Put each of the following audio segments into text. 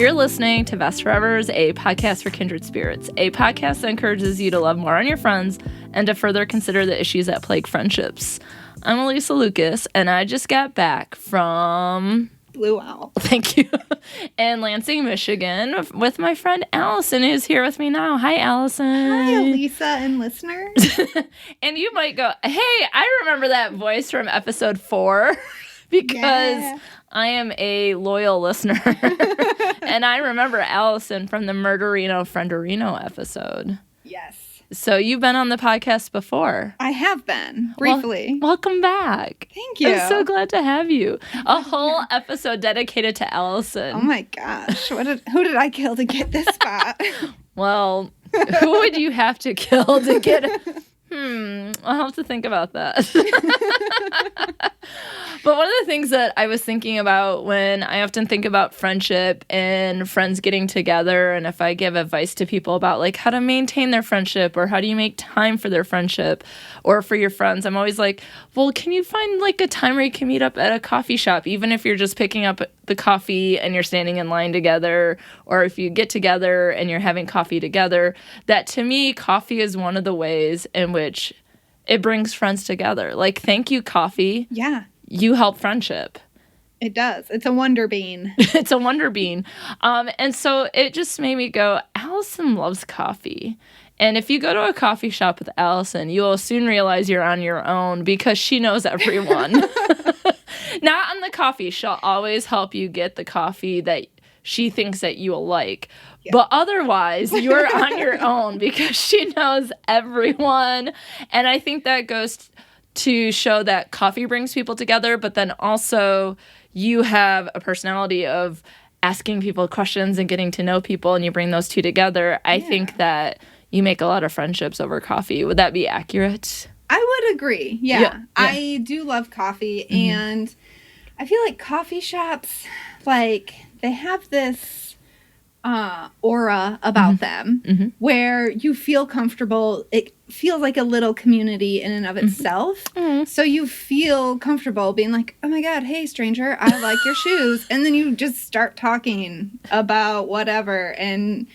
You're listening to Best Forevers, a podcast for kindred spirits, a podcast that encourages you to love more on your friends and to further consider the issues that plague friendships. I'm Alysa Lucas, and I just got back from... Blue Owl. Thank you. In Lansing, Michigan, with my friend Alisun, who's here with me now. Hi, Alisun. Hi, Alysa and listeners. And you might go, hey, I remember that voice from episode 4 because I am a loyal listener. And I remember Alisun from the Murderino Frienderino episode. Yes. So you've been on the podcast before. I have been, briefly. Welcome back. Thank you. I'm so glad to have you. A whole episode dedicated to Alisun. Oh my gosh. Who did I kill to get this spot? Well, who would you have to kill to get I'll have to think about that. But one of the things that I was thinking about when I often think about friendship and friends getting together, and if I give advice to people about like how to maintain their friendship or how do you make time for their friendship or for your friends, I'm always like, well, can you find like a time where you can meet up at a coffee shop, even if you're just picking up the coffee and you're standing in line together, or if you get together and you're having coffee together. That to me, coffee is one of the ways in which it brings friends together. Like, thank you, coffee. Yeah. You help friendship. It does. It's a wonder bean. It's a wonder bean. And so it just made me go, Alisun loves coffee. And if you go to a coffee shop with Alisun, you will soon realize you're on your own because she knows everyone. Not on the coffee. She'll always help you get the coffee that she thinks that you will like. Yeah. But otherwise, you're on your own because she knows everyone. And I think that goes to show that coffee brings people together, but then also you have a personality of asking people questions and getting to know people, and you bring those two together. I think that you make a lot of friendships over coffee. Would that be accurate? I would agree. Yeah. I do love coffee, and I feel like coffee shops, like, they have this aura about them where you feel comfortable. It feels like a little community in and of itself. So you feel comfortable being like, oh my God, hey stranger, I like your shoes. And then you just start talking about whatever and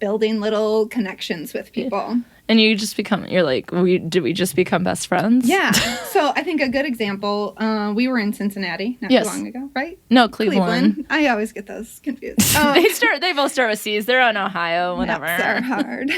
building little connections with people. And you just become, you're like, did we just become best friends? Yeah. So I think a good example, we were in Cincinnati not too long ago, right? No, Cleveland. I always get those confused. They both start with C's. They're in Ohio, whatever. Maps are hard.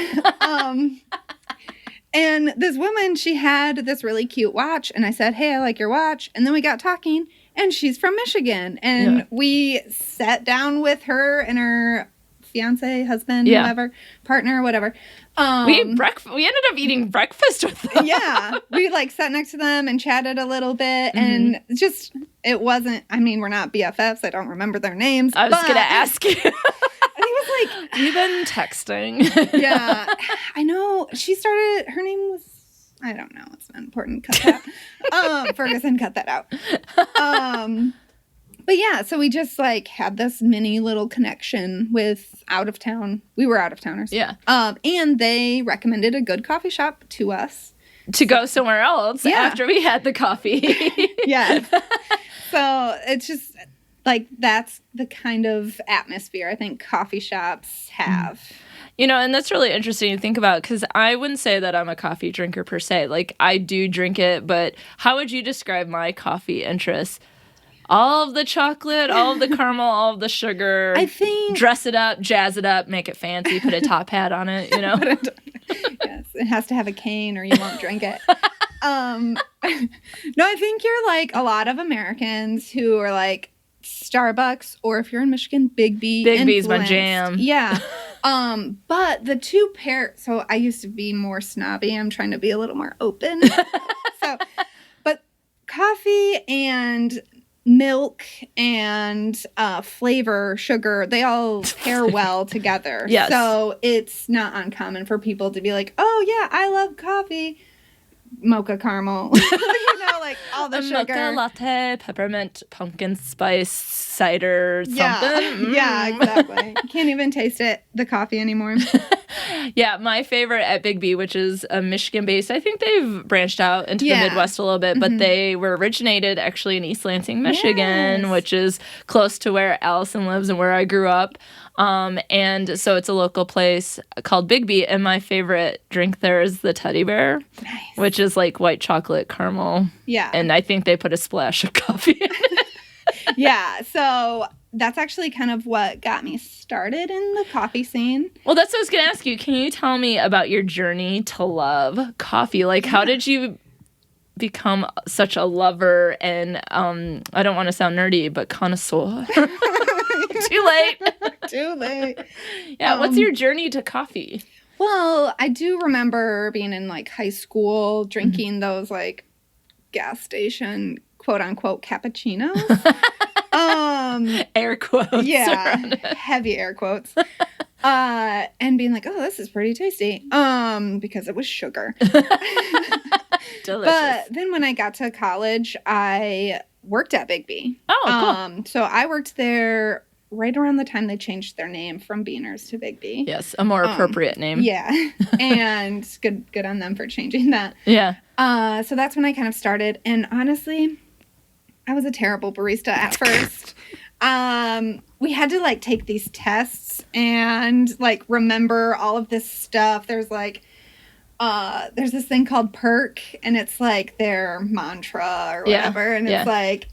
And this woman, she had this really cute watch. And I said, hey, I like your watch. And then we got talking. And she's from Michigan. And we sat down with her and her fiance, husband, whoever, partner, whatever. We ate breakfast. We ended up eating breakfast with them. Yeah. We like sat next to them and chatted a little bit. And just, it wasn't, I mean, we're not BFFs. I don't remember their names. I was going to ask you. And he was like, we've been texting. Yeah. I know. She started, her name was, I don't know. It's not important. Cut that. Ferguson, cut that out. But yeah, so we just like had this mini little connection with we were out of towners. Yeah. And they recommended a good coffee shop to us. To go somewhere else after we had the coffee. Yeah. So it's just like, that's the kind of atmosphere I think coffee shops have. You know, and that's really interesting to think about because I wouldn't say that I'm a coffee drinker per se. Like, I do drink it, but how would you describe my coffee interests? All of the chocolate, all of the caramel, all of the sugar. I think... Dress it up, jazz it up, make it fancy, put a top hat on it, you know? Yes, it has to have a cane or you won't drink it. No, I think you're like a lot of Americans who are like Starbucks, or if you're in Michigan, Big B. Big B's my jam. Yeah. But the two so I used to be more snobby. I'm trying to be a little more open. But coffee and milk and flavor, sugar, they all pair well together. Yes. So it's not uncommon for people to be like, oh yeah, I love coffee. Mocha caramel. You know, like all the sugar. Mocha latte, peppermint, pumpkin spice, cider, something. Yeah, exactly. Can't even taste the coffee anymore. Yeah, my favorite at Big B, which is Michigan-based. I think they've branched out into the Midwest a little bit, but they were originated actually in East Lansing, Michigan, which is close to where Alisun lives and where I grew up. And so it's a local place called Big B, and my favorite drink there is the teddy bear, which is like white chocolate caramel. Yeah. And I think they put a splash of coffee in it. Yeah, so that's actually kind of what got me started in the coffee scene. Well, that's what I was going to ask you. Can you tell me about your journey to love coffee? Like, how did you become such a lover and, I don't want to sound nerdy, but connoisseur? Too late. Too late. Yeah, what's your journey to coffee? Well, I do remember being in, like, high school, drinking those, like, gas station, quote-unquote, cappuccinos. Air quotes. Yeah, heavy air quotes. And being like, oh, this is pretty tasty. Because it was sugar. Delicious. But then when I got to college, I worked at Big B. Oh, cool. So I worked there right around the time they changed their name from Beaners to Big B. Yes, a more appropriate name. Yeah. And good on them for changing that. Yeah. So that's when I kind of started. And honestly, I was a terrible barista at first. We had to, like, take these tests and, like, remember all of this stuff. There's, like, there's this thing called PERK, and it's, like, their mantra or whatever. And it's, like,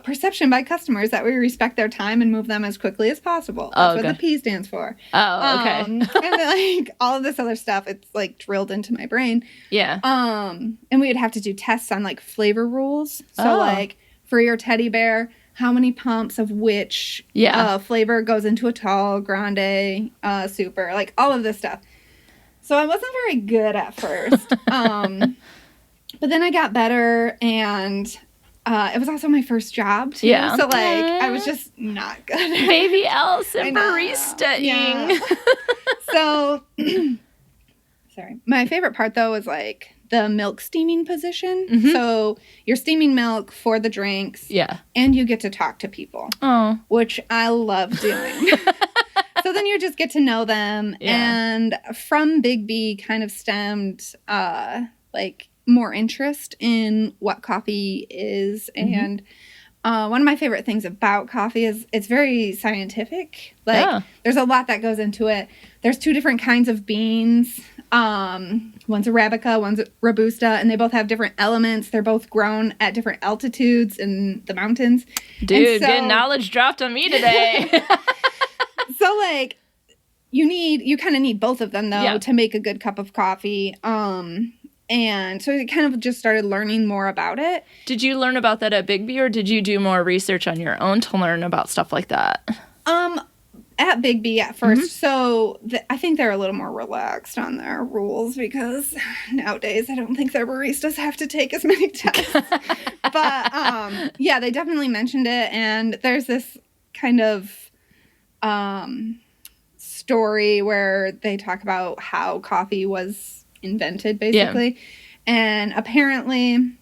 perception by customers that we respect their time and move them as quickly as possible. That's what the P stands for. Oh, okay. And, like, all of this other stuff, it's, like, drilled into my brain. Yeah. And we would have to do tests on, like, flavor rules. So, like, for your teddy bear, how many pumps of which flavor goes into a tall, grande, super, like all of this stuff. So I wasn't very good at first. But then I got better, and it was also my first job, too. Yeah. So, like, I was just not good at it. Baby Alisun barista-ing. Yeah. So, sorry. My favorite part, though, was, like, the milk steaming position. Mm-hmm. So you're steaming milk for the drinks. Yeah. And you get to talk to people. Oh. Which I love doing. So then you just get to know them. Yeah. And from Big B kind of stemmed like more interest in what coffee is. Mm-hmm. And one of my favorite things about coffee is it's very scientific. Like there's a lot that goes into it. There's 2 different kinds of beans. One's Arabica, one's Robusta, and they both have different elements. They're both grown at different altitudes in the mountains. Dude, good knowledge dropped on me today. So, like, you kind of need both of them, though, to make a good cup of coffee. And so I kind of just started learning more about it. Did you learn about that at Big B, or did you do more research on your own to learn about stuff like that? At Big B at first. Mm-hmm. So I think they're a little more relaxed on their rules because nowadays I don't think their baristas have to take as many tests. But, yeah, they definitely mentioned it. And there's this kind of story where they talk about how coffee was invented, basically. Yeah. And apparently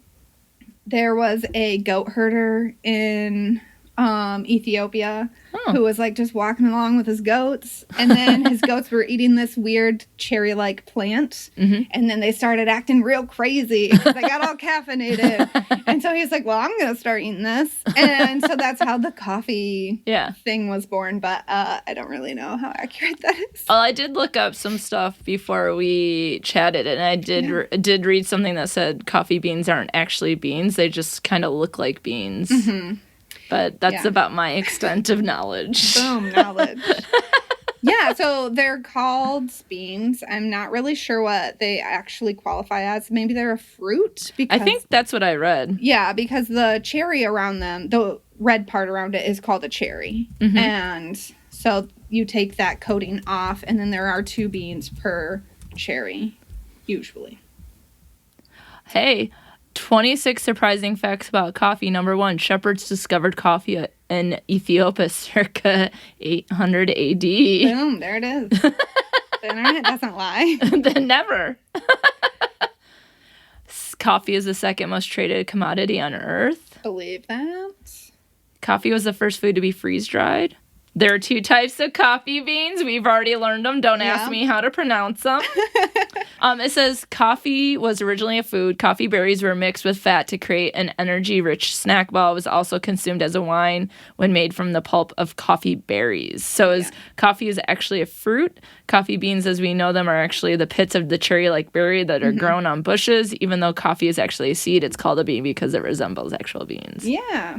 there was a goat herder in Ethiopia who was like just walking along with his goats, and then his goats were eating this weird cherry-like plant, and then they started acting real crazy because they got all caffeinated, and so he's like, well, I'm gonna start eating this, and so that's how the coffee thing was born. But I don't really know how accurate that is. Well, I did look up some stuff before we chatted, and I did read something that said coffee beans aren't actually beans, they just kind of look like beans. But that's about my extent of knowledge. Boom, knowledge. Yeah, so they're called beans. I'm not really sure what they actually qualify as. Maybe they're a fruit. Because, I think that's what I read. Yeah, because the cherry around them, the red part around it is called a cherry. Mm-hmm. And so you take that coating off, and then there are 2 beans per cherry, usually. Hey, 26 surprising facts about coffee. Number 1, shepherds discovered coffee in Ethiopia circa 800 AD. Boom, there it is. The internet doesn't lie. Then never. Coffee is the 2nd most traded commodity on Earth. Believe that. Coffee was the first food to be freeze-dried. There are 2 types of coffee beans. We've already learned them. Don't ask me how to pronounce them. It says coffee was originally a food. Coffee berries were mixed with fat to create an energy-rich snack ball. It was also consumed as a wine when made from the pulp of coffee berries. So coffee is actually a fruit. Coffee beans, as we know them, are actually the pits of the cherry-like berry that are grown on bushes. Even though coffee is actually a seed, it's called a bean because it resembles actual beans. Yeah.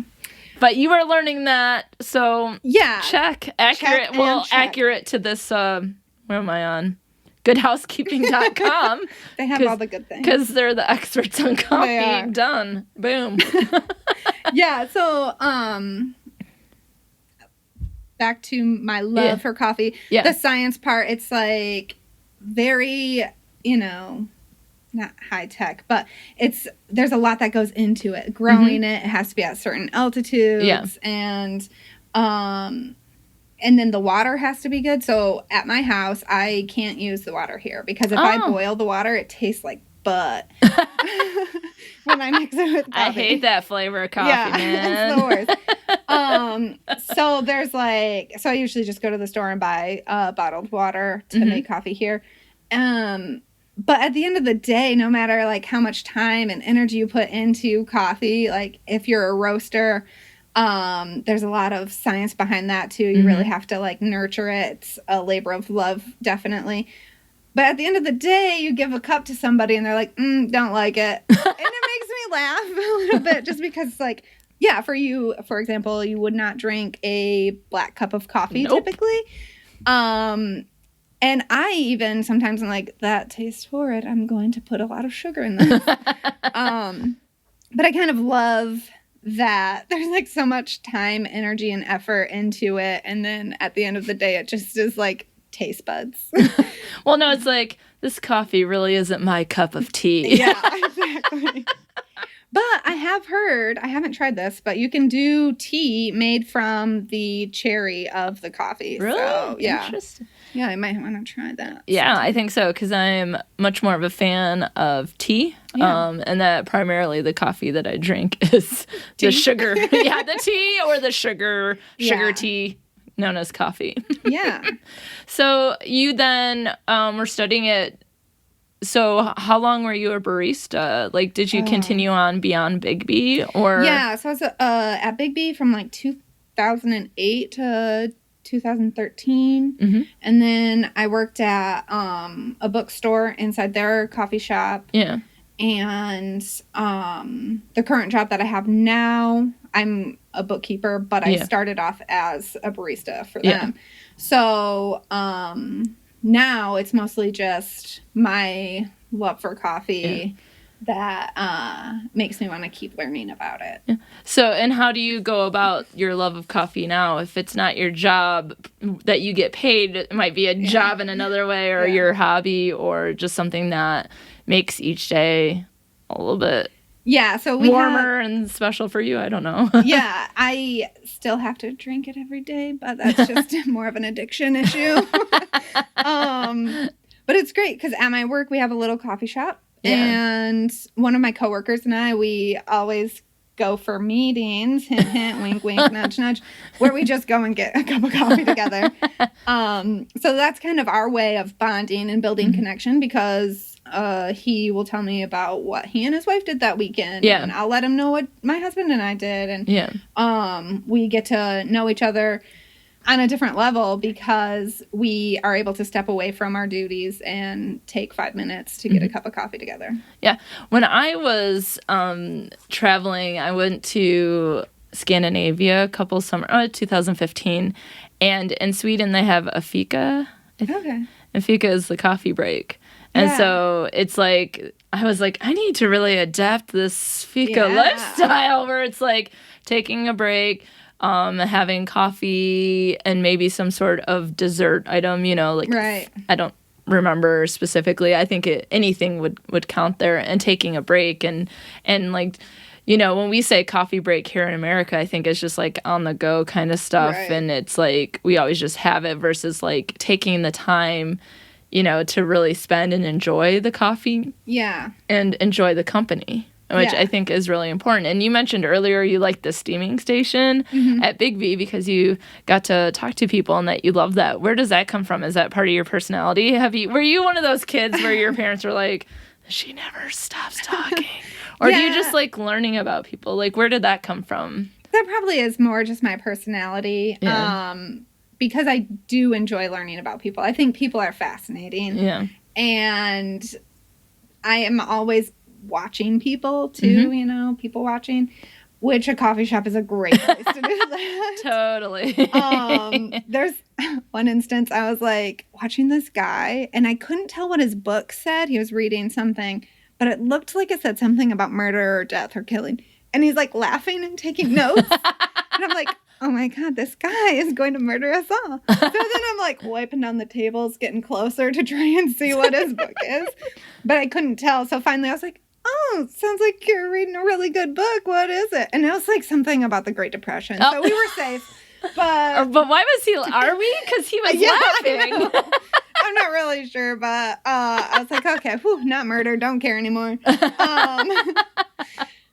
But you are learning that, so check. Accurate. Check. Accurate to this, where am I on? GoodHousekeeping.com. They have all the good things. Because they're the experts on coffee. Done. Boom. Yeah, so, back to my love for coffee. Yeah. The science part, it's like very, not high tech, but there's a lot that goes into it. Growing it has to be at certain altitudes, and then the water has to be good. So at my house, I can't use the water here because if I boil the water, it tastes like butt when I mix it with coffee. I hate that flavor of coffee, man. It's the worst. So there's so I usually just go to the store and buy bottled water to make coffee here. But at the end of the day, no matter how much time and energy you put into coffee, if you're a roaster, there's a lot of science behind that too. You really have to nurture it. It's a labor of love, definitely. But at the end of the day, you give a cup to somebody and they're like, don't like it. And it makes me laugh a little bit just because for you, for example, you would not drink a black cup of coffee typically. And I even sometimes I'm like, that tastes horrid. I'm going to put a lot of sugar in this. But I kind of love that there's so much time, energy, and effort into it. And then at the end of the day, it just is taste buds. Well, no, it's this coffee really isn't my cup of tea. Yeah, exactly. But I have heard, I haven't tried this, but you can do tea made from the cherry of the coffee. Really? So, yeah. Interesting. Yeah, I might want to try that. Yeah, I think so, because I'm much more of a fan of tea. Yeah. And that primarily the coffee that I drink is the sugar. Yeah, the tea or the sugar tea known as coffee. Yeah. So you then were studying it. So how long were you a barista? Did you continue on beyond Big B? Or Yeah, so I was at Big B from 2008 to 2013. And then I worked at a bookstore inside their coffee shop. Yeah. And the current job that I have now, I'm a bookkeeper, but I started off as a barista for them. So now it's mostly just my love for coffee that makes me want to keep learning about it. Yeah. So, and how do you go about your love of coffee now? If it's not your job that you get paid, it might be a job in another way, or your hobby, or just something that makes each day a little bit so warmer and special for you. I don't know. Yeah, I still have to drink it every day, but that's just more of an addiction issue. But it's great because at my work we have a little coffee shop. And one of my coworkers and I, we always go for meetings, hint, hint, wink, wink, nudge, nudge, where we just go and get a cup of coffee together. So that's kind of our way of bonding and building connection because he will tell me about what he and his wife did that weekend. Yeah. And I'll let him know what my husband and I did. And we get to know each other on a different level because we are able to step away from our duties and take 5 minutes to get a cup of coffee together. Yeah. When I was traveling, I went to Scandinavia a couple 2015, and in Sweden they have a fika. Okay. And fika is the coffee break. And so it's I was I need to really adapt this fika lifestyle where it's taking a break, having coffee and maybe some sort of dessert item, right. I don't remember specifically. I think anything would count there, and taking a break and when we say coffee break here in America, I think it's just on the go kind of stuff. Right. And it's we always just have it versus taking the time, to really spend and enjoy the coffee. Yeah. And enjoy the company. which I think is really important. And you mentioned earlier you liked the steaming station at Big V because you got to talk to people and that you love that. Where does that come from? Is that part of your personality? Were you one of those kids where your parents were like, she never stops talking? Or do you just like learning about people? Like, where did that come from? That probably is more just my personality. Yeah. Because I do enjoy learning about people. I think people are fascinating. Yeah. And I am always watching people too, people watching, which a coffee shop is a great place to do that. Totally. There's one instance I was like watching this guy and I couldn't tell what his book said. He was reading something, but it looked like it said something about murder or death or killing. And he's like laughing and taking notes. And I'm like, oh my God, this guy is going to murder us all. So then I'm like wiping down the tables, getting closer to try and see what his book is. But I couldn't tell. So finally I was like, oh, sounds like you're reading a really good book. What is it? And it was like something about the Great Depression. So we were safe. But why was he, are we? Because he was laughing. I'm not really sure, but I was like, okay, not murder. Don't care anymore.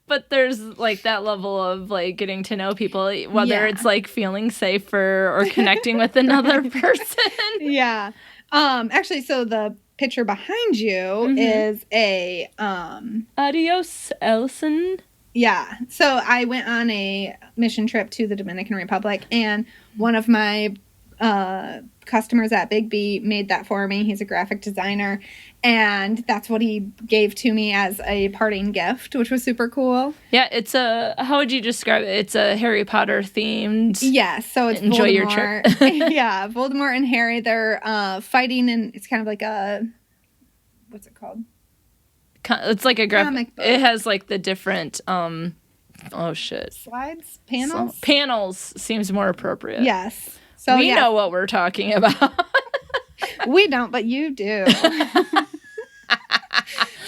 But there's like that level of like getting to know people, whether it's like feeling safer or connecting with another person. Yeah. Actually, so the picture behind you is a Adios, Alisun. Yeah. So I went on a mission trip to the Dominican Republic, and one of my customers at Big B made that for me. He's a graphic designer, and that's what he gave to me as a parting gift, which was super cool. Yeah, it's how would you describe it? It's a Harry Potter themed. Yes, so it's enjoy Voldemort. Your trip. Yeah, Voldemort and Harry, they're fighting, and it's kind of like a, what's it called? It's like a comic book. It has like the different slides, panels. Panels seems more appropriate. Yes. So we know what we're talking about. We don't, but you do. So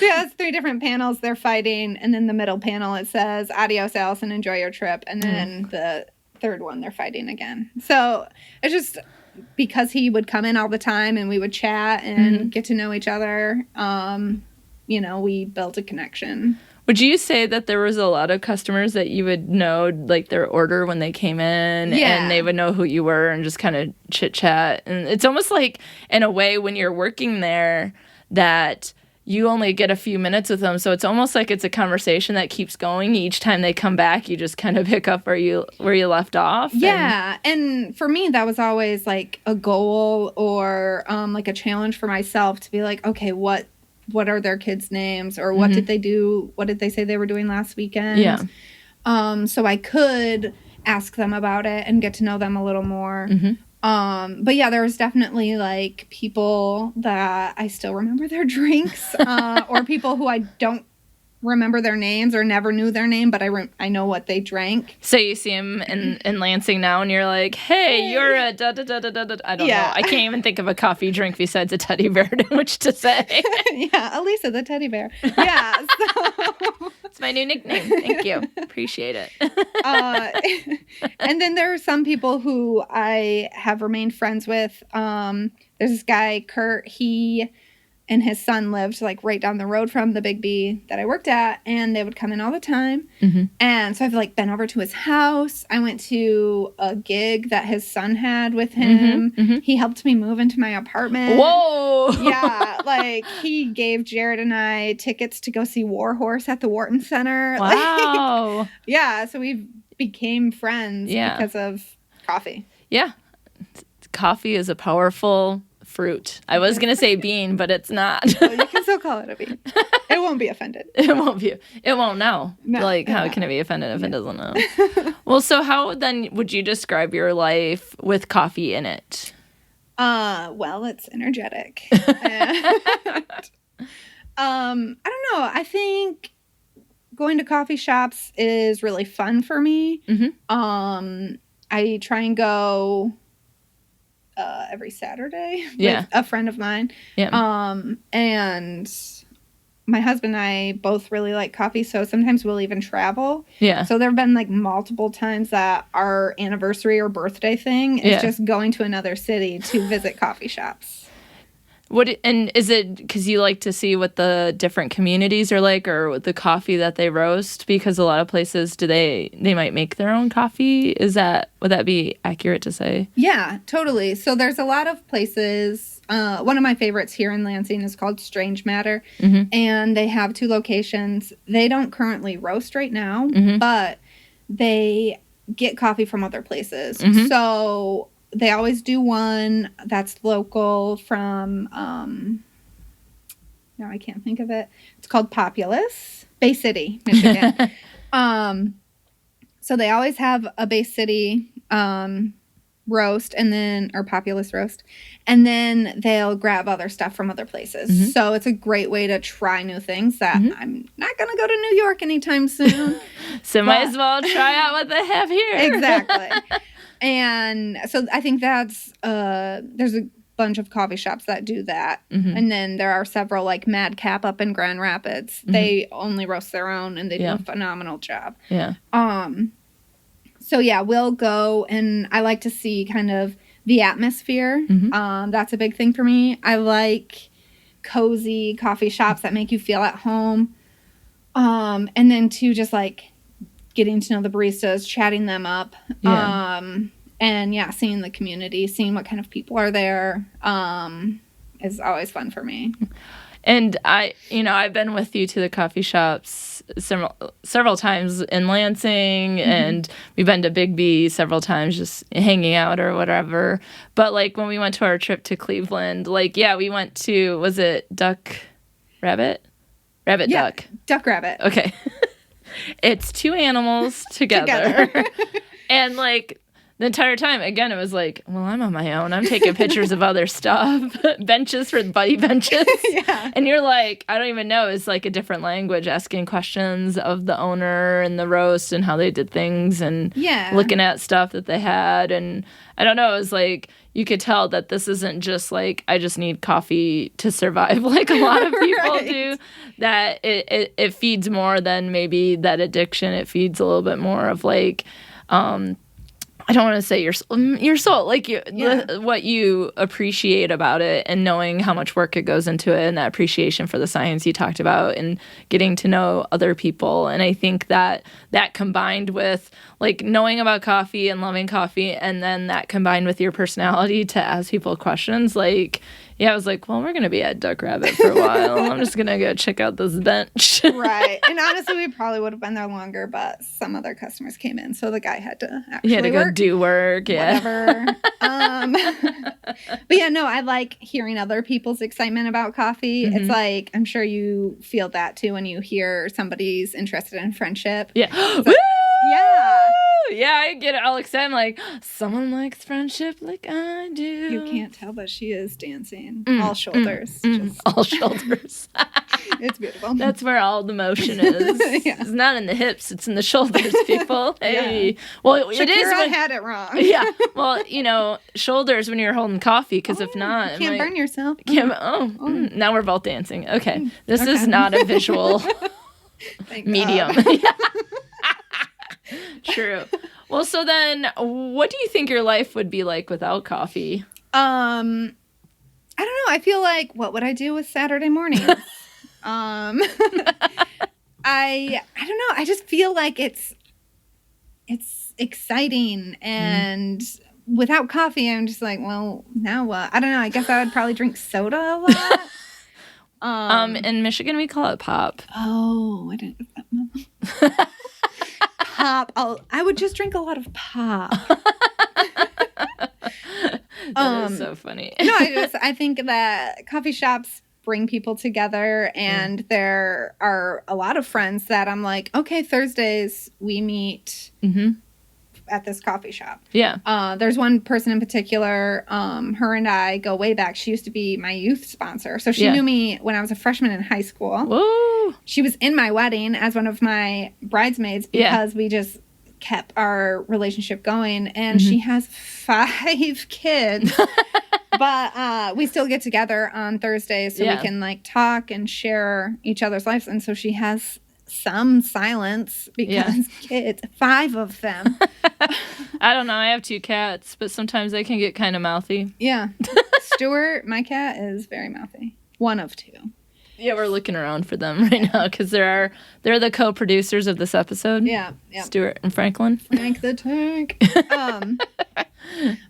yeah, it's 3 different panels. They're fighting, and then the middle panel it says "Adios, Alisun, enjoy your trip," and then the third one they're fighting again. So it's just because he would come in all the time, and we would chat and get to know each other. We built a connection. Would you say that there was a lot of customers that you would know, like, their order when they came in, and they would know who you were and just kind of chit-chat? And it's almost like, in a way, when you're working there, that you only get a few minutes with them, so it's almost like it's a conversation that keeps going. Each time they come back, you just kind of pick up where you left off. Yeah, and for me, that was always, like, a goal or, like, a challenge for myself to be like, okay, what are their kids' names, or what did they do? What did they say they were doing last weekend? Yeah. So I could ask them about it and get to know them a little more. But yeah, there was definitely like people that I still remember their drinks, or people who I don't remember their names or never knew their name, but I know what they drank. So you see him in Lansing now, and you're like, hey, you're a da-da-da-da-da-da. I don't know. I can't even think of a coffee drink besides a teddy bear to which to say. Yeah, Alysa, the teddy bear. Yeah. So. It's my new nickname. Thank you. Appreciate it. And then there are some people who I have remained friends with. There's this guy, Kurt. He and his son lived like right down the road from the Big B that I worked at, and they would come in all the time. And so I've like been over to his house. I went to a gig that his son had with him. He helped me move into my apartment. Whoa! Yeah, like he gave Jared and I tickets to go see Warhorse at the Wharton Center. Wow! Like, yeah, so we became friends because of coffee. Yeah, coffee is a powerful fruit. I was going to say bean, but it's not. Well, you can still call it a bean. It won't be offended. It won't know. No, like, how can it be offended if it doesn't know? Well, so how then would you describe your life with coffee in it? Well, it's energetic. I don't know. I think going to coffee shops is really fun for me. I try and go every Saturday with a friend of mine. And my husband and I both really like coffee, so sometimes we'll even travel. So there have been like multiple times that our anniversary or birthday thing is just going to another city to visit coffee shops. And is it because you like to see what the different communities are like, or what the coffee that they roast? Because a lot of places they might make their own coffee. Would that be accurate to say? Yeah, totally. So there's a lot of places. One of my favorites here in Lansing is called Strange Matter, and they have 2 locations. They don't currently roast right now, but they get coffee from other places. So they always do one that's local from, now I can't think of it. It's called Populous, Bay City, Michigan. So they always have a Bay City roast or Populous roast, and then they'll grab other stuff from other places. So it's a great way to try new things that I'm not going to go to New York anytime soon. So might as well try out what they have here. Exactly. And so I think that's, there's a bunch of coffee shops that do that. And then there are several, like Madcap up in Grand Rapids. They only roast their own, and they do a phenomenal job. Yeah. So yeah, we'll go, and I like to see kind of the atmosphere. That's a big thing for me. I like cozy coffee shops that make you feel at home. And then too, just like getting to know the baristas, chatting them up. And yeah, seeing the community, seeing what kind of people are there, is always fun for me. And I've been with you to the coffee shops several times in Lansing, and we've been to Big B several times, just hanging out or whatever. But like when we went to our trip to Cleveland, we went to, was it Duck Rabbit? Rabbit Duck. Duck Rabbit. Okay. It's 2 animals together. And like the entire time, again, it was like, well, I'm on my own. I'm taking pictures of other stuff, benches for buddy benches. And you're like, I don't even know. It's like a different language, asking questions of the owner and the roast and how they did things, and looking at stuff that they had. And I don't know, it was like, you could tell that this isn't just like, I just need coffee to survive, like a lot of people do. That it feeds more than maybe that addiction. It feeds a little bit more of like, I don't want to say your soul, like what you appreciate about it, and knowing how much work it goes into it, and that appreciation for the science you talked about, and getting to know other people. And I think that combined with like knowing about coffee and loving coffee, and then that combined with your personality to ask people questions, like, I was like, well, we're going to be at Duck Rabbit for a while. I'm just going to go check out this bench. Right. And honestly, we probably would have been there longer, but some other customers came in, so the guy had to actually go do work. Whatever. But yeah, no, I like hearing other people's excitement about coffee. It's like, I'm sure you feel that too when you hear somebody's interested in friendship. Yeah. Like, yeah. Yeah, I get all excited. I'm like, someone likes friendship like I do. You can't tell, but she is dancing. All shoulders. All shoulders. It's beautiful. That's where all the motion is. It's not in the hips, it's in the shoulders, people. Hey. Yeah. Well, Shakira it is when had it wrong. Yeah. Well, shoulders when you're holding coffee, because if not, you can't burn yourself. Now we're both dancing. Okay. This is not a visual medium. True. Well, so then what do you think your life would be like without coffee? I don't know. I feel like, what would I do with Saturday mornings? I don't know. I just feel like it's exciting, and without coffee, I'm just like, well, now what? I don't know. I guess I would probably drink soda a lot. In Michigan, we call it pop. Oh, I didn't. Pop. I would just drink a lot of pop. That is so funny. No, I think that coffee shops bring people together, and there are a lot of friends that I'm like, okay, Thursdays we meet at this coffee shop. Yeah. There's one person in particular, her and I go way back. She used to be my youth sponsor. So she knew me when I was a freshman in high school. Whoa. She was in my wedding as one of my bridesmaids because we just kept our relationship going. And she has 5 kids. But we still get together on Thursdays so we can like talk and share each other's lives. And so she has some silence because kids, 5 of them. I don't know. I have 2 cats, but sometimes they can get kind of mouthy. Yeah. Stuart, my cat, is very mouthy. One of two. Yeah, we're looking around for them right now because they're the co-producers of this episode. Yeah. Stuart and Franklin. Frank the Tank. But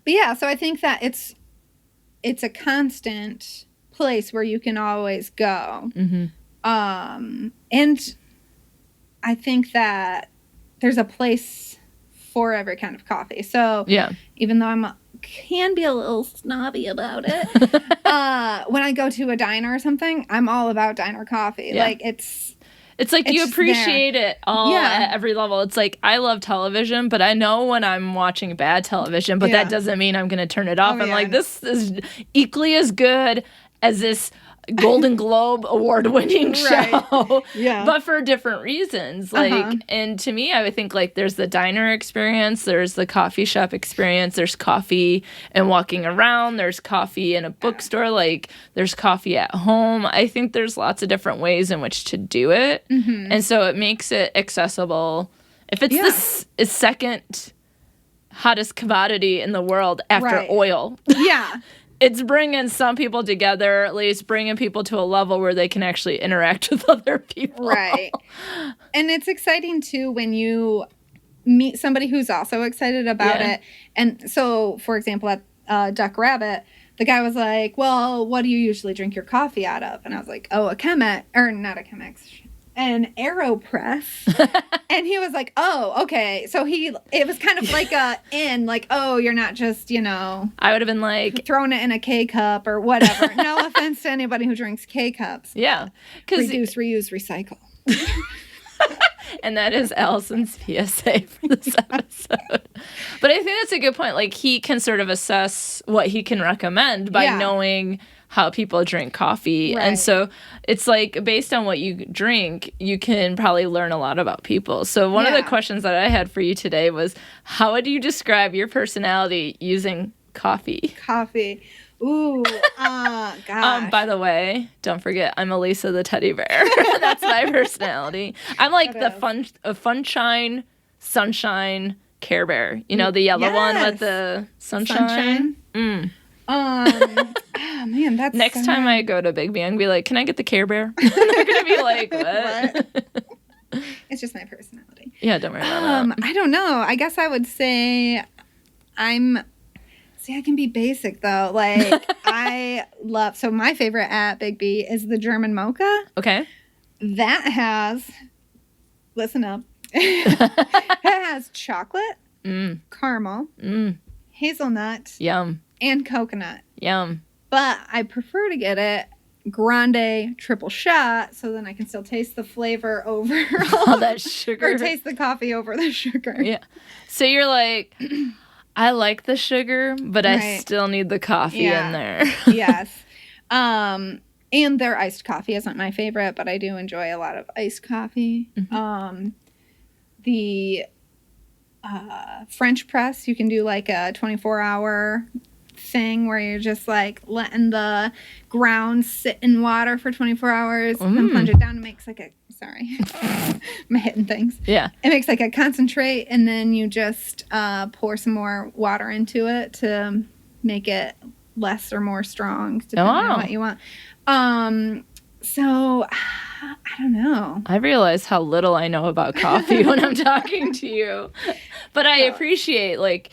yeah, so I think that it's a constant place where you can always go. Mm-hmm. And I think that there's a place for every kind of coffee. So yeah, even though can be a little snobby about it, when I go to a diner or something, I'm all about diner coffee. Yeah. Like it's like you appreciate it all at every level. It's like I love television, but I know when I'm watching bad television, but that doesn't mean I'm going to turn it off. I'm like, this is equally as good as this Golden Globe award-winning show, but for different reasons. Like, and to me, I would think like there's the diner experience, there's the coffee shop experience, there's coffee and walking around, there's coffee in a bookstore, like there's coffee at home. I think there's lots of different ways in which to do it, and so it makes it accessible. If it's the second hottest commodity in the world after oil, it's bringing some people together, at least bringing people to a level where they can actually interact with other people. Right. And it's exciting, too, when you meet somebody who's also excited about it. And so, for example, at Duck Rabbit, the guy was like, well, what do you usually drink your coffee out of? And I was like, oh, a Chemex, or not a Chemex, an AeroPress. And he was like, oh, okay. So it was kind of like oh, you're not just, I would have been like, throwing it in a K-cup or whatever. No offense to anybody who drinks K-cups. Yeah. Reduce, reuse, recycle. And that is Alyson's PSA for this episode. But I think that's a good point. Like, he can sort of assess what he can recommend by knowing how people drink coffee. Right. And so it's like based on what you drink, you can probably learn a lot about people. So one of the questions that I had for you today was, how would you describe your personality using coffee? Coffee. Ooh, gosh. By the way, don't forget, I'm Alysa the teddy bear. That's my personality. I'm like the sunshine Care Bear. You know, the yellow one with the sunshine? Oh man, that's next time I go to Big B, I'm gonna be like, can I get the Care Bear? And they're gonna be like, what? It's just my personality. Yeah, don't worry about that. I don't know. I guess I would say I can be basic though. Like so my favorite at Big B is the German mocha. Okay. That has, listen up. It has chocolate, caramel, hazelnut, yum, and coconut. Yum. But I prefer to get it grande triple shot so then I can still taste the flavor over all that sugar. Or taste the coffee over the sugar. Yeah. So you're like, I like the sugar, but I still need the coffee in there. Yes. And their iced coffee isn't my favorite, but I do enjoy a lot of iced coffee. Mm-hmm. The French press, you can do like a 24-hour thing where you're just like letting the ground sit in water for 24 hours and plunge it down. It makes like I'm hitting things. Yeah. It makes like a concentrate, and then you just pour some more water into it to make it less or more strong, depending on what you want. So I don't know. I realize how little I know about coffee when I'm talking to you, but I appreciate like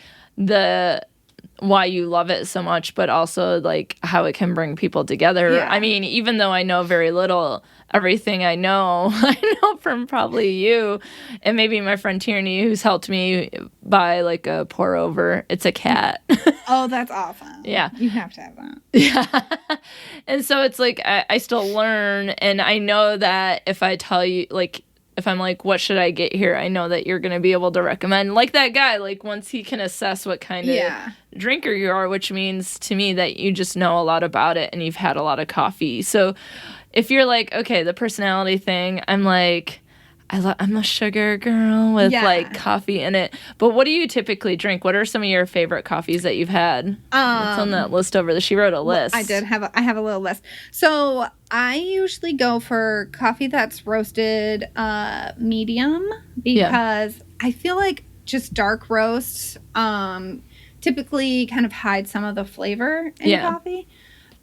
why you love it so much, but also like how it can bring people together. Yeah. I mean, even though I know very little, everything I know from probably you and maybe my friend Tierney, who's helped me buy like a pour over. It's a cat. Oh, that's awesome. Yeah. You have to have that. Yeah. And so it's like I still learn, and I know that if I tell you, like, if I'm like, what should I get here? I know that you're going to be able to recommend. Like that guy, like once he can assess what kind of drinker you are, which means to me that you just know a lot about it and you've had a lot of coffee. So if you're like, okay, the personality thing, I'm like, I'm a sugar girl with like coffee in it. But what do you typically drink? What are some of your favorite coffees that you've had? It's on that list over there. She wrote a list. I did have I have a little list. So I usually go for coffee that's roasted medium because I feel like just dark roasts typically kind of hide some of the flavor in coffee.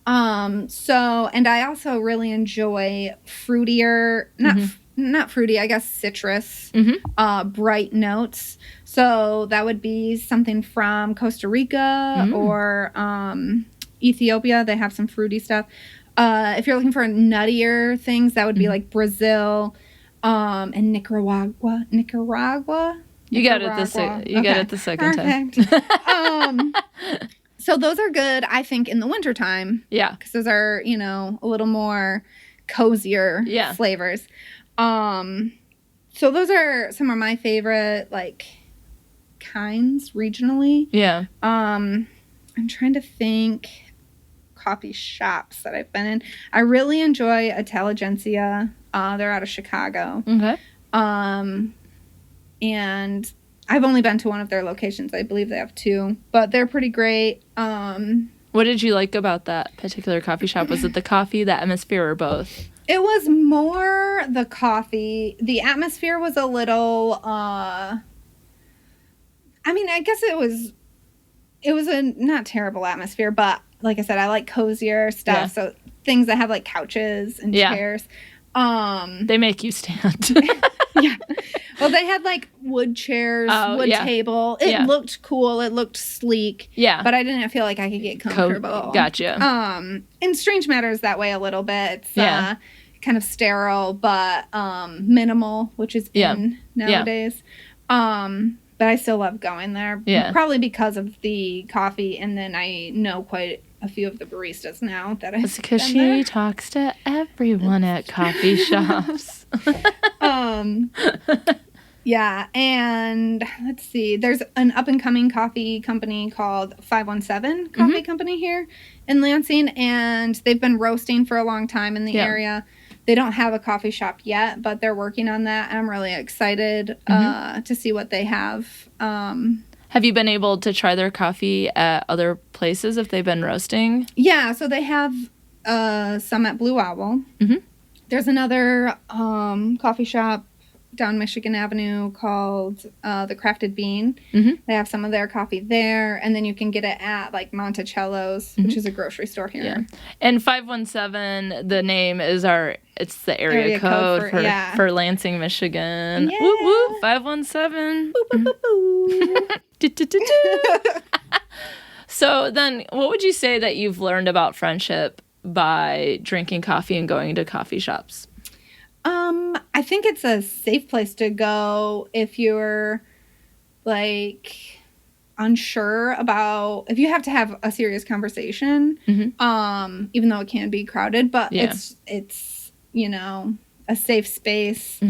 And I also really enjoy fruitier, not fruity, I guess citrus, bright notes. So that would be something from Costa Rica or Ethiopia. They have some fruity stuff. If you're looking for nuttier things, that would be like Brazil and Nicaragua. You got it the second time. So those are good, I think, in the wintertime. Yeah. Because those are, a little more cozier flavors. So those are some of my favorite, like, kinds regionally. Yeah. I'm trying to think coffee shops that I've been in. I really enjoy Intelligentsia. They're out of Chicago. Okay. And I've only been to one of their locations. I believe they have 2, but they're pretty great. What did you like about that particular coffee shop? Was it the coffee, the atmosphere, or both? It was more the coffee. The atmosphere was a little, I guess it was a not terrible atmosphere, but like I said, I like cozier stuff. Yeah. So things that have like couches and chairs. They make you stand. Yeah. Well, they had like wood chairs, table. It looked cool. It looked sleek. Yeah. But I didn't feel like I could get comfortable. Gotcha. And Strange Matters that way a little bit. It's kind of sterile, but minimal, which is in nowadays. But I still love going there. Yeah. Probably because of the coffee, and then I know quite a few of the baristas now that I've It's because she talks to everyone at coffee shops. Yeah, and let's see. There's an up-and-coming coffee company called 517 Coffee Company here in Lansing, and they've been roasting for a long time in the area. They don't have a coffee shop yet, but they're working on that, and I'm really excited to see what they have. Have you been able to try their coffee at other places if they've been roasting? Yeah, so they have some at Blue Owl. There's another coffee shop down Michigan Avenue called The Crafted Bean. They have some of their coffee there, and then you can get it at like Monticello's, which is a grocery store here. Yeah. And 517, the name is it's the area code for Lansing, Michigan. Yeah. Woo woo, 517. Boo, boo, boo, boo. So then, what would you say that you've learned about friendship by drinking coffee and going to coffee shops? I think it's a safe place to go if you're like unsure about if you have to have a serious conversation. Even though it can be crowded, but it's a safe space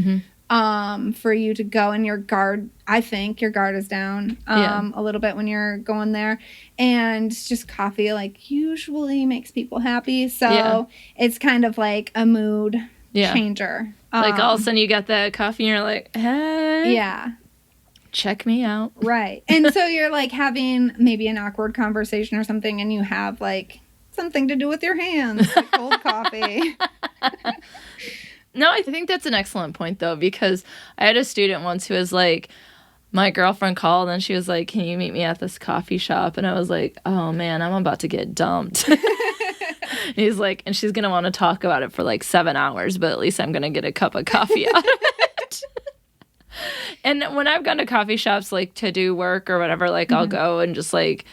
for you to go, and your guard is down a little bit when you're going there, and just coffee like usually makes people happy, so it's kind of like a mood changer. Like all of a sudden you got that coffee and you're like, hey, check me out. Right. And so you're like having maybe an awkward conversation or something, and you have like something to do with your hands, like cold coffee. No, I think that's an excellent point, though, because I had a student once who was like, my girlfriend called and she was like, can you meet me at this coffee shop? And I was like, oh, man, I'm about to get dumped. And he's like, and she's going to want to talk about it for like 7 hours, but at least I'm going to get a cup of coffee out of it. And when I've gone to coffee shops, like to do work or whatever, like I'll go and just like,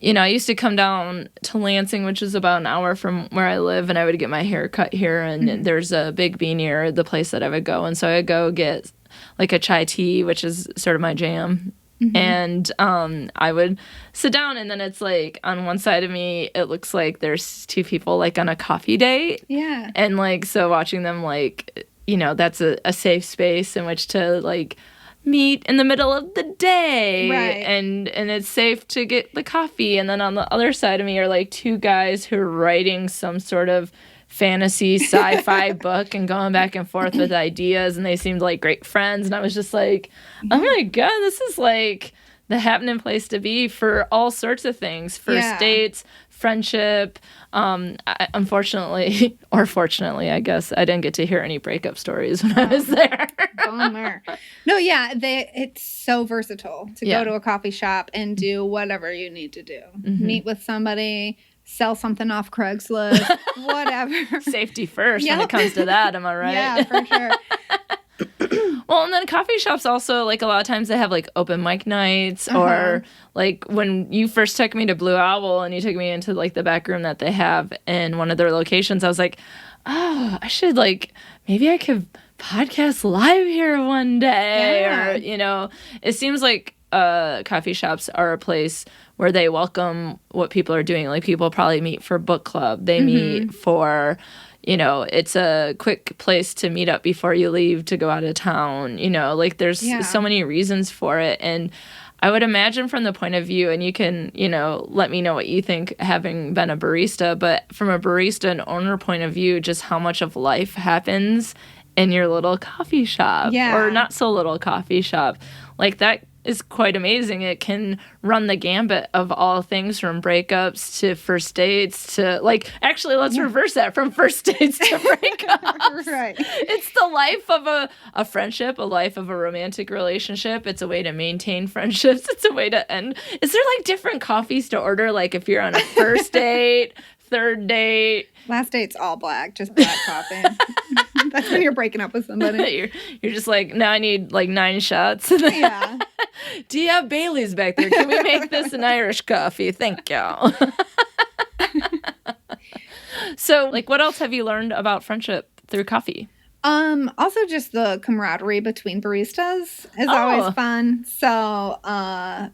I used to come down to Lansing, which is about an hour from where I live, and I would get my hair cut here, and there's a Big B near the place that I would go. And so I would go get like a chai tea, which is sort of my jam. And I would sit down, and then it's like on one side of me, it looks like there's 2 people like on a coffee date. Yeah. And like, so watching them like, that's a safe space in which to like meet in the middle of the day. Right. And it's safe to get the coffee. And then on the other side of me are like 2 guys who are writing some sort of fantasy sci-fi book and going back and forth with ideas, and they seemed like great friends, and I was just like, oh my god, this is like the happening place to be for all sorts of things, first dates, friendship. Unfortunately, or fortunately, I guess, I didn't get to hear any breakup stories when I was there. Bummer. No, yeah, it's so versatile to go to a coffee shop and do whatever you need to do. Meet with somebody, sell something off Craigslist, whatever. Safety first when it comes to that, am I right? Yeah, for sure. Well, and then coffee shops also, like, a lot of times they have, like, open mic nights or, like, when you first took me to Blue Owl and you took me into, like, the back room that they have in one of their locations, I was like, oh, I should, like, maybe I could podcast live here one day. Or, you know, it seems like coffee shops are a place where they welcome what people are doing. Like, people probably meet for book club. They meet for... You know, it's a quick place to meet up before you leave to go out of town. You know, like there's so many reasons for it. And I would imagine from the point of view, and you can, you know, let me know what you think having been a barista, but from a barista and owner point of view, just how much of life happens in your little coffee shop or not so little coffee shop. Like that is quite amazing. It can run the gambit of all things from breakups to first dates to, like, actually, let's reverse that from first dates to breakups. Right. It's the life of a friendship, a life of a romantic relationship. It's a way to maintain friendships. It's a way to end. Is there, like, different coffees to order? Like, if you're on a first date, third date. Last date's all black, just black coffee. That's when you're breaking up with somebody. You're just like, now I need like 9 shots. Yeah. Do you have Bailey's back there? Can we make this an Irish coffee? Thank you. So, like, what else have you learned about friendship through coffee? Also just the camaraderie between baristas is always fun. So,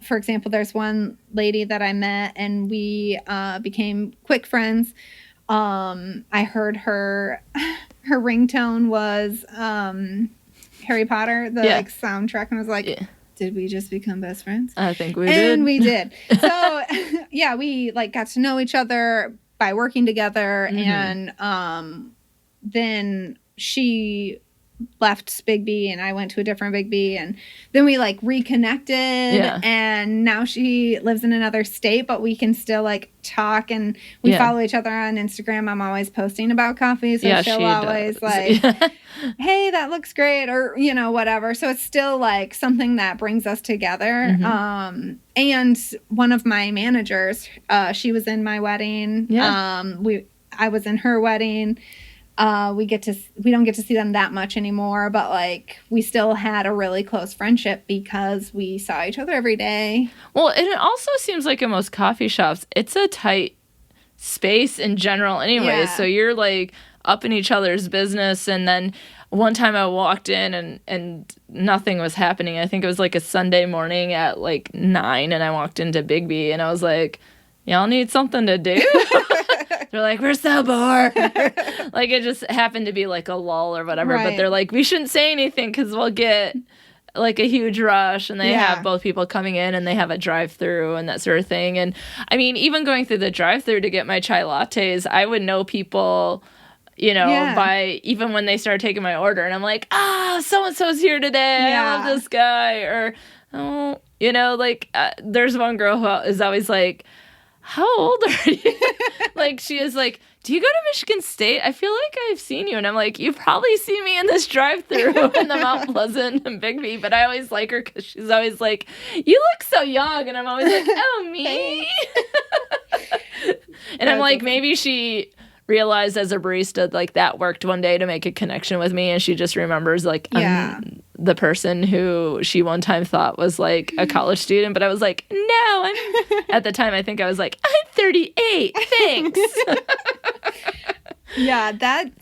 for example, there's one lady that I met and we became quick friends. I heard her ringtone was Harry Potter, the like soundtrack, and I was like, did we just become best friends? I think we did. And we did. So, yeah, we like got to know each other by working together, and then she left Big B and I went to a different Big B, and then we like reconnected and now she lives in another state, but we can still like talk, and we follow each other on Instagram. I'm always posting about coffee, so she'll always like, hey, that looks great, or you know, whatever. So it's still like something that brings us together. And one of my managers, she was in my wedding. I was in her wedding. We don't get to see them that much anymore, but like we still had a really close friendship because we saw each other every day. Well, and it also seems like in most coffee shops, it's a tight space in general anyway. So you're like up in each other's business. And then one time I walked in and nothing was happening. I think it was like a Sunday morning at like 9, and I walked into Big B and I was like, y'all need something to do? They're like, we're so bored. Like, it just happened to be like a lull or whatever. Right. But they're like, we shouldn't say anything because we'll get like a huge rush. And they have both people coming in and they have a drive-through and that sort of thing. And I mean, even going through the drive-through to get my chai lattes, I would know people, you know, by even when they started taking my order. And I'm like, so-and-so's here today. I love this guy. Or, oh, you know, like there's one girl who is always like, how old are you? Like, she is like, do you go to Michigan State? I feel like I've seen you. And I'm like, you probably see me in this drive-thru in the Mount Pleasant and Big B. But I always like her because she's always like, you look so young. And I'm always like, oh, me? And I'm like, maybe she realized as a barista, like, that worked one day to make a connection with me. And she just remembers, like, the person who she one time thought was, like, a college student. But I was like, no, at the time, I think I was like, I'm 38. Thanks. Yeah, that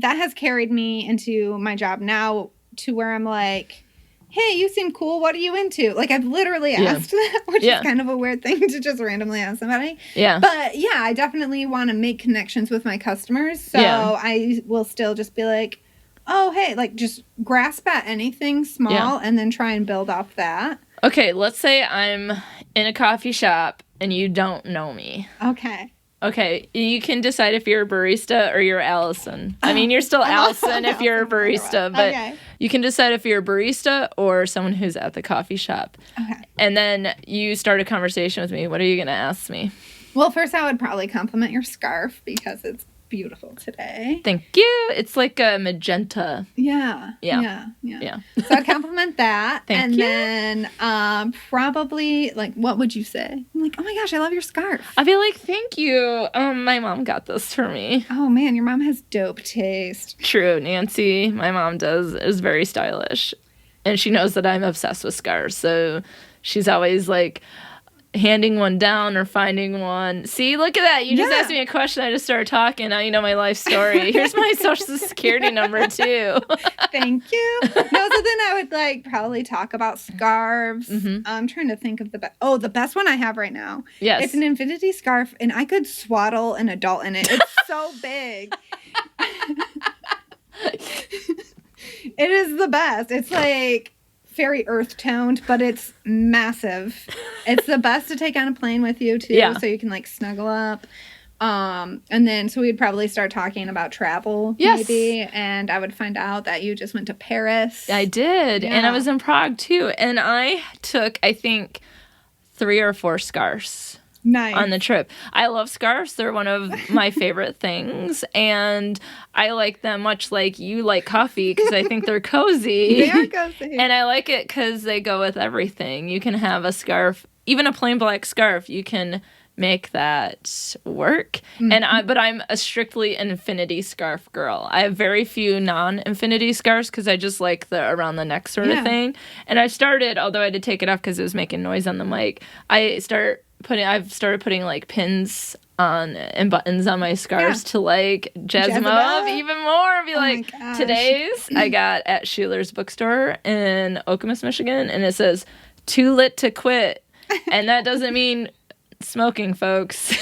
has carried me into my job now to where I'm like, hey, you seem cool. What are you into? Like, I've literally asked that, which is kind of a weird thing to just randomly ask somebody. Yeah. But, yeah, I definitely want to make connections with my customers. So I will still just be like, oh, hey, like, just grasp at anything small and then try and build off that. Okay, let's say I'm in a coffee shop and you don't know me. Okay, you can decide if you're a barista or you're Alisun. I mean, you're still Alisun if you're a barista, but you can decide if you're a barista or someone who's at the coffee shop. Okay. And then you start a conversation with me. What are you going to ask me? Well, first I would probably compliment your scarf because it's beautiful today. Thank you. It's like a magenta. Yeah. So I'd compliment that. Thank you. And then probably, like, what would you say? I'm like, oh my gosh, I love your scarf. I'd be like, thank you. My mom got this for me. Oh man, your mom has dope taste. True. Nancy, my mom is very stylish. And she knows that I'm obsessed with scarves. So she's always like handing one down or finding one. See, look at that. You just asked me a question. I just started talking. Now you know my life story. Here's my social security number, too. Thank you. No, so then I would like probably talk about scarves. Mm-hmm. I'm trying to think of the best. Oh, the best one I have right now. Yes. It's an infinity scarf, and I could swaddle an adult in it. It's so big. It is the best. It's like very earth toned, but it's massive. It's the best to take on a plane with you too, so you can like snuggle up. And then so we'd probably start talking about travel, maybe, and I would find out that you just went to Paris. I did, and I was in Prague too, and I took, I think, 3 or 4 scarves. Nice. On the trip. I love scarves. They're one of my favorite things. And I like them much like you like coffee because I think they're cozy. They are cozy. And I like it because they go with everything. You can have a scarf, even a plain black scarf, you can make that work. Mm-hmm. But I'm a strictly infinity scarf girl. I have very few non-infinity scarves because I just like the around the neck sort of thing. And I started, although I had to take it off because it was making noise on the mic, I've started putting like pins on and buttons on my scarves to like jazz them up even more. Be like, today's I got at Schuler's bookstore in Okemos, Michigan, and it says "Too lit to quit," and that doesn't mean smoking, folks.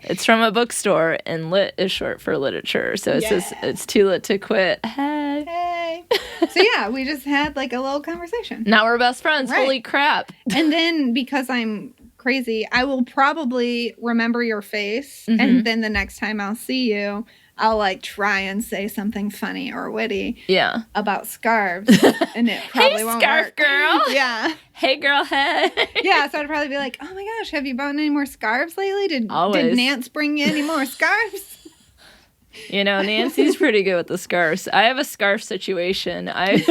It's from a bookstore, and lit is short for literature, so it says it's too lit to quit. Hey. So yeah, we just had like a little conversation. Now we're best friends. Right. Holy crap. And then because I'm crazy, I will probably remember your face, and then the next time I'll see you, I'll like try and say something funny or witty about scarves, and it probably won't scarf work. Girl. Yeah. Hey girl, hey. Yeah, so I'd probably be like, oh my gosh, have you bought any more scarves lately? Did Nance bring you any more scarves? You know, Nancy's pretty good with the scarves. I have a scarf situation. I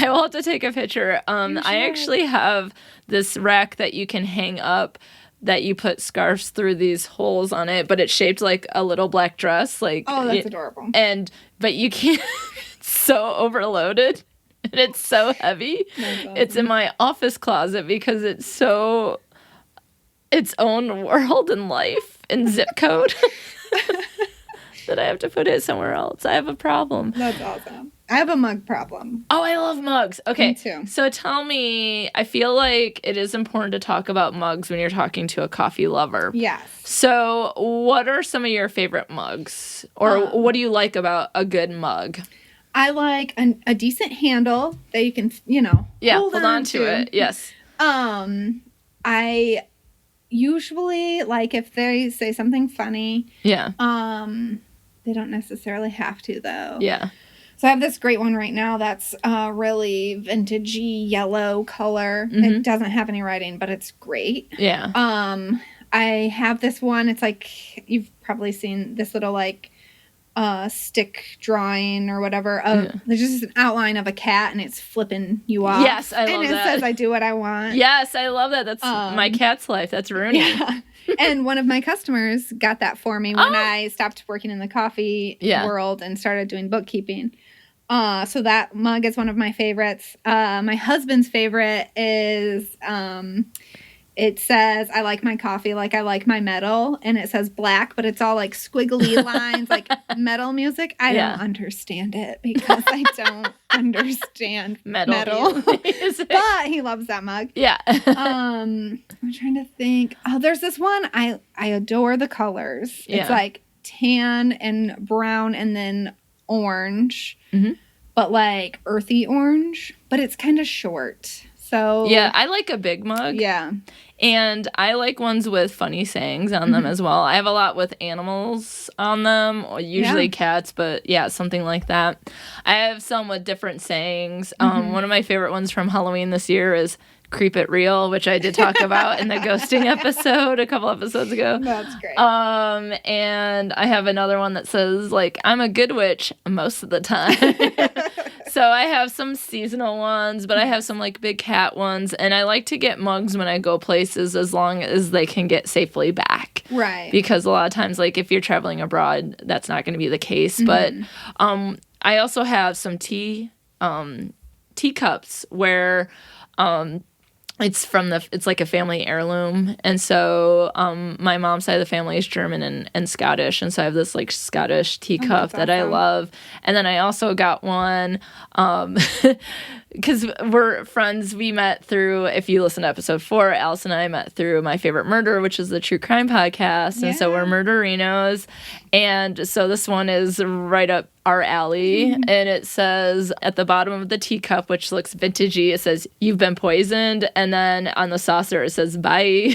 will have to take a picture. I actually have this rack that you can hang up that you put scarves through these holes on it, but it's shaped like a little black dress. Like, oh, that's adorable. But you can't, it's so overloaded and it's so heavy. Awesome. It's in my office closet because it's so its own world and life and zip code that I have to put it somewhere else. I have a problem. That's awesome. I have a mug problem. Oh, I love mugs. Okay. Me too. So tell me, I feel like it is important to talk about mugs when you're talking to a coffee lover. Yes. So what are some of your favorite mugs? Or what do you like about a good mug? I like a decent handle that you can, hold on to it. Yes. I usually, like, if they say something funny. Yeah. They don't necessarily have to, though. Yeah. So I have this great one right now that's really vintagey yellow color. Mm-hmm. It doesn't have any writing, but it's great. Yeah. I have this one. It's like, you've probably seen this little like stick drawing or whatever. There's just an outline of a cat and it's flipping you off. Yes, I love that. And it says, I do what I want. Yes, I love that. That's my cat's life. That's Rooney. Yeah. And one of my customers got that for me when I stopped working in the coffee world and started doing bookkeeping. So that mug is one of my favorites. My husband's favorite is, it says, I like my coffee like I like my metal. And it says black, but it's all like squiggly lines, like metal music. I don't understand it because I don't understand metal. But he loves that mug. Yeah. I'm trying to think. Oh, there's this one. I adore the colors. It's like tan and brown and then orange, but like earthy orange, but it's kind of short. So yeah, I like a big mug. Yeah. And I like ones with funny sayings on them as well. I have a lot with animals on them, or usually cats, but yeah, something like that. I have some with different sayings. One of my favorite ones from Halloween this year is Creep It Real, which I did talk about in the ghosting episode a couple episodes ago. That's great. And I have another one that says, like, I'm a good witch most of the time. So I have some seasonal ones, but I have some, like, big cat ones. And I like to get mugs when I go places as long as they can get safely back. Right. Because a lot of times, like, if you're traveling abroad, that's not going to be the case. But I also have some teacups where it's like a family heirloom. And so my mom's side of the family is German and Scottish. And so I have this like Scottish teacup that I love. And then I also got one because we're friends. We met through, if you listen to episode 4, Alice and I met through My Favorite Murder, which is the true crime podcast. And so we're murderinos. And so this one is right up our alley. And it says at the bottom of the teacup, which looks vintagey, it says, "You've been poisoned." And then on the saucer, it says, "Bye."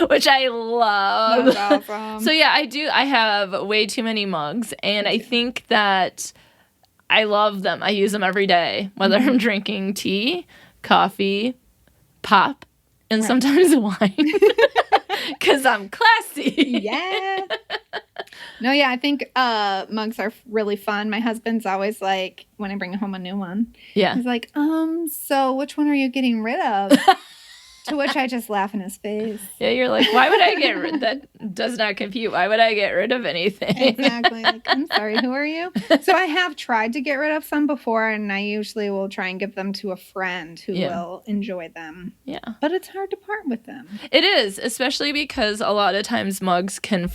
Which I love. That's awesome. So yeah, I have way too many mugs. And I think that I love them. I use them every day, whether I'm drinking tea, coffee, pop, and sometimes wine. Because I'm classy. Yeah. No, yeah, I think mugs are really fun. My husband's always like, when I bring home a new one, he's like, so which one are you getting rid of? To which I just laugh in his face. Yeah, you're like, why would I get rid? That does not compute. Why would I get rid of anything? Exactly. Like, I'm sorry, who are you? So I have tried to get rid of some before, and I usually will try and give them to a friend who will enjoy them. Yeah. But it's hard to part with them. It is, especially because a lot of times mugs can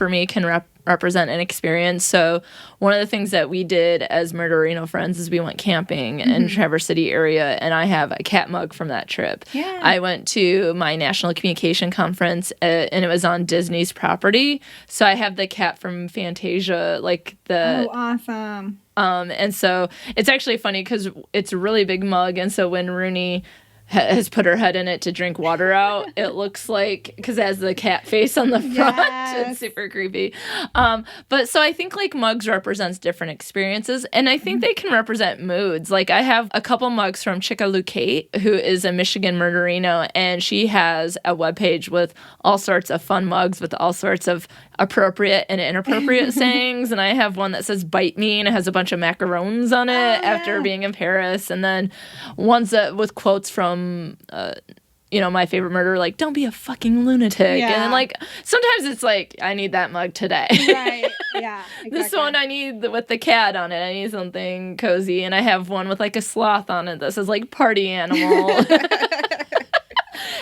represent an experience. So one of the things that we did as Murderino friends is we went camping in Traverse City area, and I have a cat mug from that trip. Yeah. I went to my national communication conference, and it was on Disney's property. So I have the cat from Fantasia, like the... Oh, awesome. And so it's actually funny because it's a really big mug, and so when Rooney has put her head in it to drink water out, it looks like, because it has the cat face on the front. It's super creepy. But so I think like mugs represents different experiences, and I think they can represent moods. Like I have a couple mugs from Chica Lucate, who is a Michigan murderino, and she has a webpage with all sorts of fun mugs with all sorts of appropriate and inappropriate sayings. And I have one that says "bite me," and it has a bunch of macarons on it after being in Paris, and then ones that with quotes from My Favorite Murder, like, "Don't be a fucking lunatic." And then, like, sometimes it's like, I need that mug today. Right. Yeah. Exactly. This one I need with the cat on it. I need something cozy. And I have one with like a sloth on it that says like "party animal."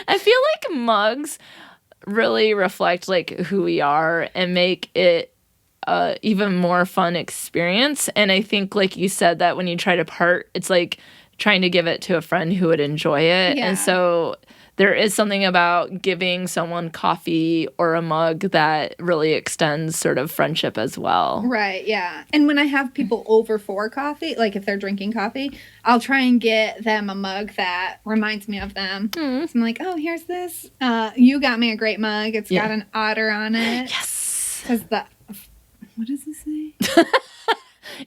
I feel like mugs really reflect like who we are and make it even more fun experience. And I think, like you said, that when you try to part, it's like trying to give it to a friend who would enjoy it. And so there is something about giving someone coffee or a mug that really extends sort of friendship as well. Right, yeah. And when I have people over for coffee, like if they're drinking coffee, I'll try and get them a mug that reminds me of them. So I'm like, oh, here's this. You got me a great mug. It's got an otter on it. Yes. Because what does it say?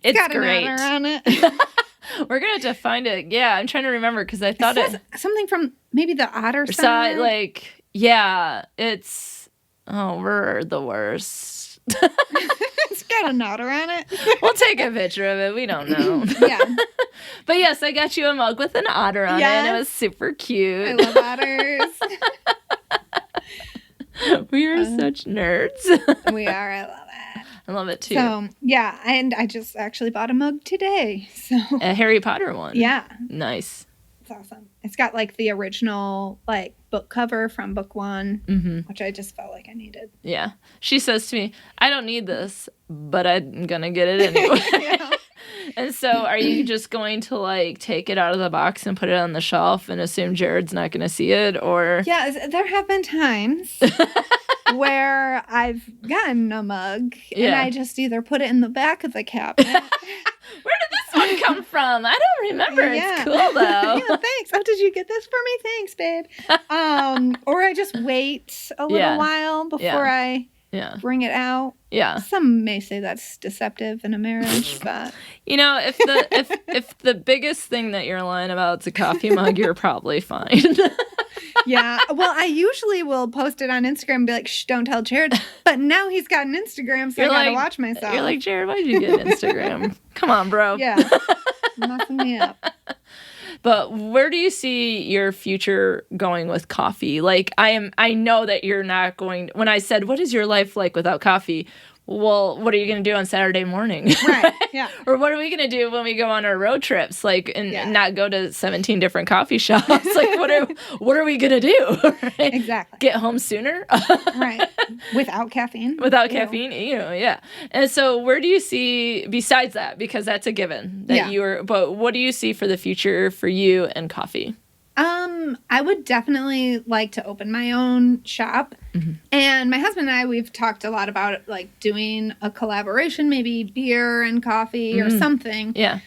It's got great. An otter on it. We're going to have to find it. Yeah, I'm trying to remember because I thought it says something from maybe the otter side. We're the worst. It's got an otter on it. We'll take a picture of it. We don't know. Yeah. But yes, I got you a mug with an otter on it, and it was super cute. I love otters. We are such nerds. We are. I love it. I love it too. So, yeah, and I just actually bought a mug today. So a Harry Potter one. Yeah. Nice. It's awesome. It's got like the original like book cover from book 1, which I just felt like I needed. Yeah. She says to me, "I don't need this, but I'm going to get it anyway." Yeah. And so are you just going to like take it out of the box and put it on the shelf and assume Jared's not going to see it, or? Yeah, there have been times where I've gotten a mug and I just either put it in the back of the cabinet. Where did this one come from? I don't remember. It's cool though. Yeah, thanks. Oh, did you get this for me? Thanks, babe. Or I just wait a little while before I Yeah. Bring it out. Yeah. Some may say that's deceptive in a marriage, but you know, if the biggest thing that you're lying about is a coffee mug, you're probably fine. Yeah. Well, I usually will post it on Instagram and be like, shh, don't tell Jared. But now he's got an Instagram, so I gotta watch myself. You're like, Jared, why did you get an Instagram? Come on, bro. Yeah. Messing me up. But where do you see your future going with coffee? Like, I know that you're not going, when I said, what is your life like without coffee? Well, what are you going to do on Saturday morning? Right, yeah. Or what are we going to do when we go on our road trips? Like, and not go to 17 different coffee shops? Like, what are we going to do? Right? Exactly. Get home sooner? Right. Without caffeine. Without caffeine, yeah. And so where do you see, besides that, because that's a given, that but what do you see for the future for you and coffee? I would definitely like to open my own shop. Mm-hmm. And my husband and I, we've talked a lot about it, like doing a collaboration, maybe beer and coffee or something. Yeah.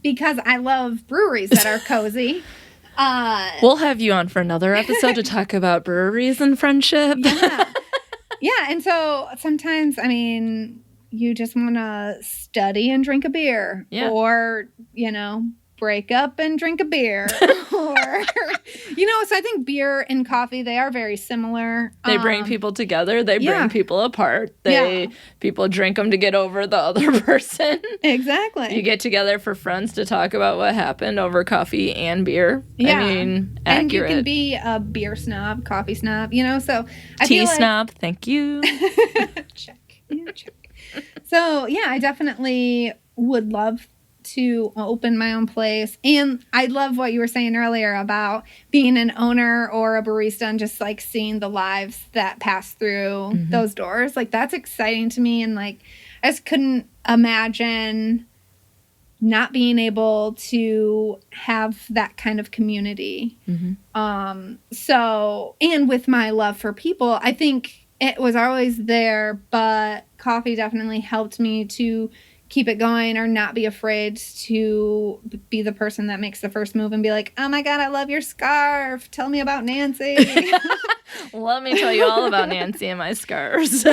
Because I love breweries that are cozy. We'll have you on for another episode to talk about breweries and friendship. Yeah. Yeah. And so sometimes, I mean, you just want to study and drink a beer. Yeah. Or, break up and drink a beer. Or, so I think beer and coffee, they are very similar. They bring people together. They bring people apart. People drink them to get over the other person. Exactly. You get together for friends to talk about what happened over coffee and beer. Yeah. I mean, accurate. And you can be a beer snob, coffee snob, so I Tea feel like... snob, thank you. Check. Yeah, check. So, yeah, I definitely would love to open my own place. And I love what you were saying earlier about being an owner or a barista and just like seeing the lives that pass through those doors. Like, that's exciting to me. And like, I just couldn't imagine not being able to have that kind of community. So, and with my love for people, I think it was always there, but coffee definitely helped me to keep it going or not be afraid to be the person that makes the first move and be like, oh my God, I love your scarf. Tell me about Nancy. Let me tell you all about Nancy and my scarves.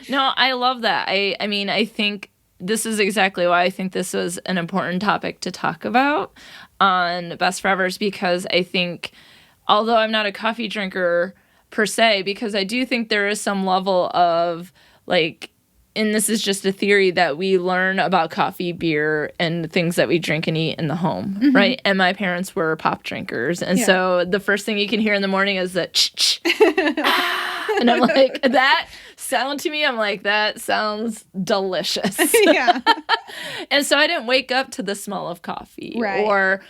No, I love that. I mean, I think this is exactly why I think this was an important topic to talk about on Best Forevers, because I think, although I'm not a coffee drinker per se, because I do think there is some level of like, and this is just a theory, that we learn about coffee, beer, and things that we drink and eat in the home, right? And my parents were pop drinkers. And so the first thing you can hear in the morning is the ch-ch. And I'm like, that sound to me, I'm like, that sounds delicious. Yeah. And so I didn't wake up to the smell of coffee. Right. Or,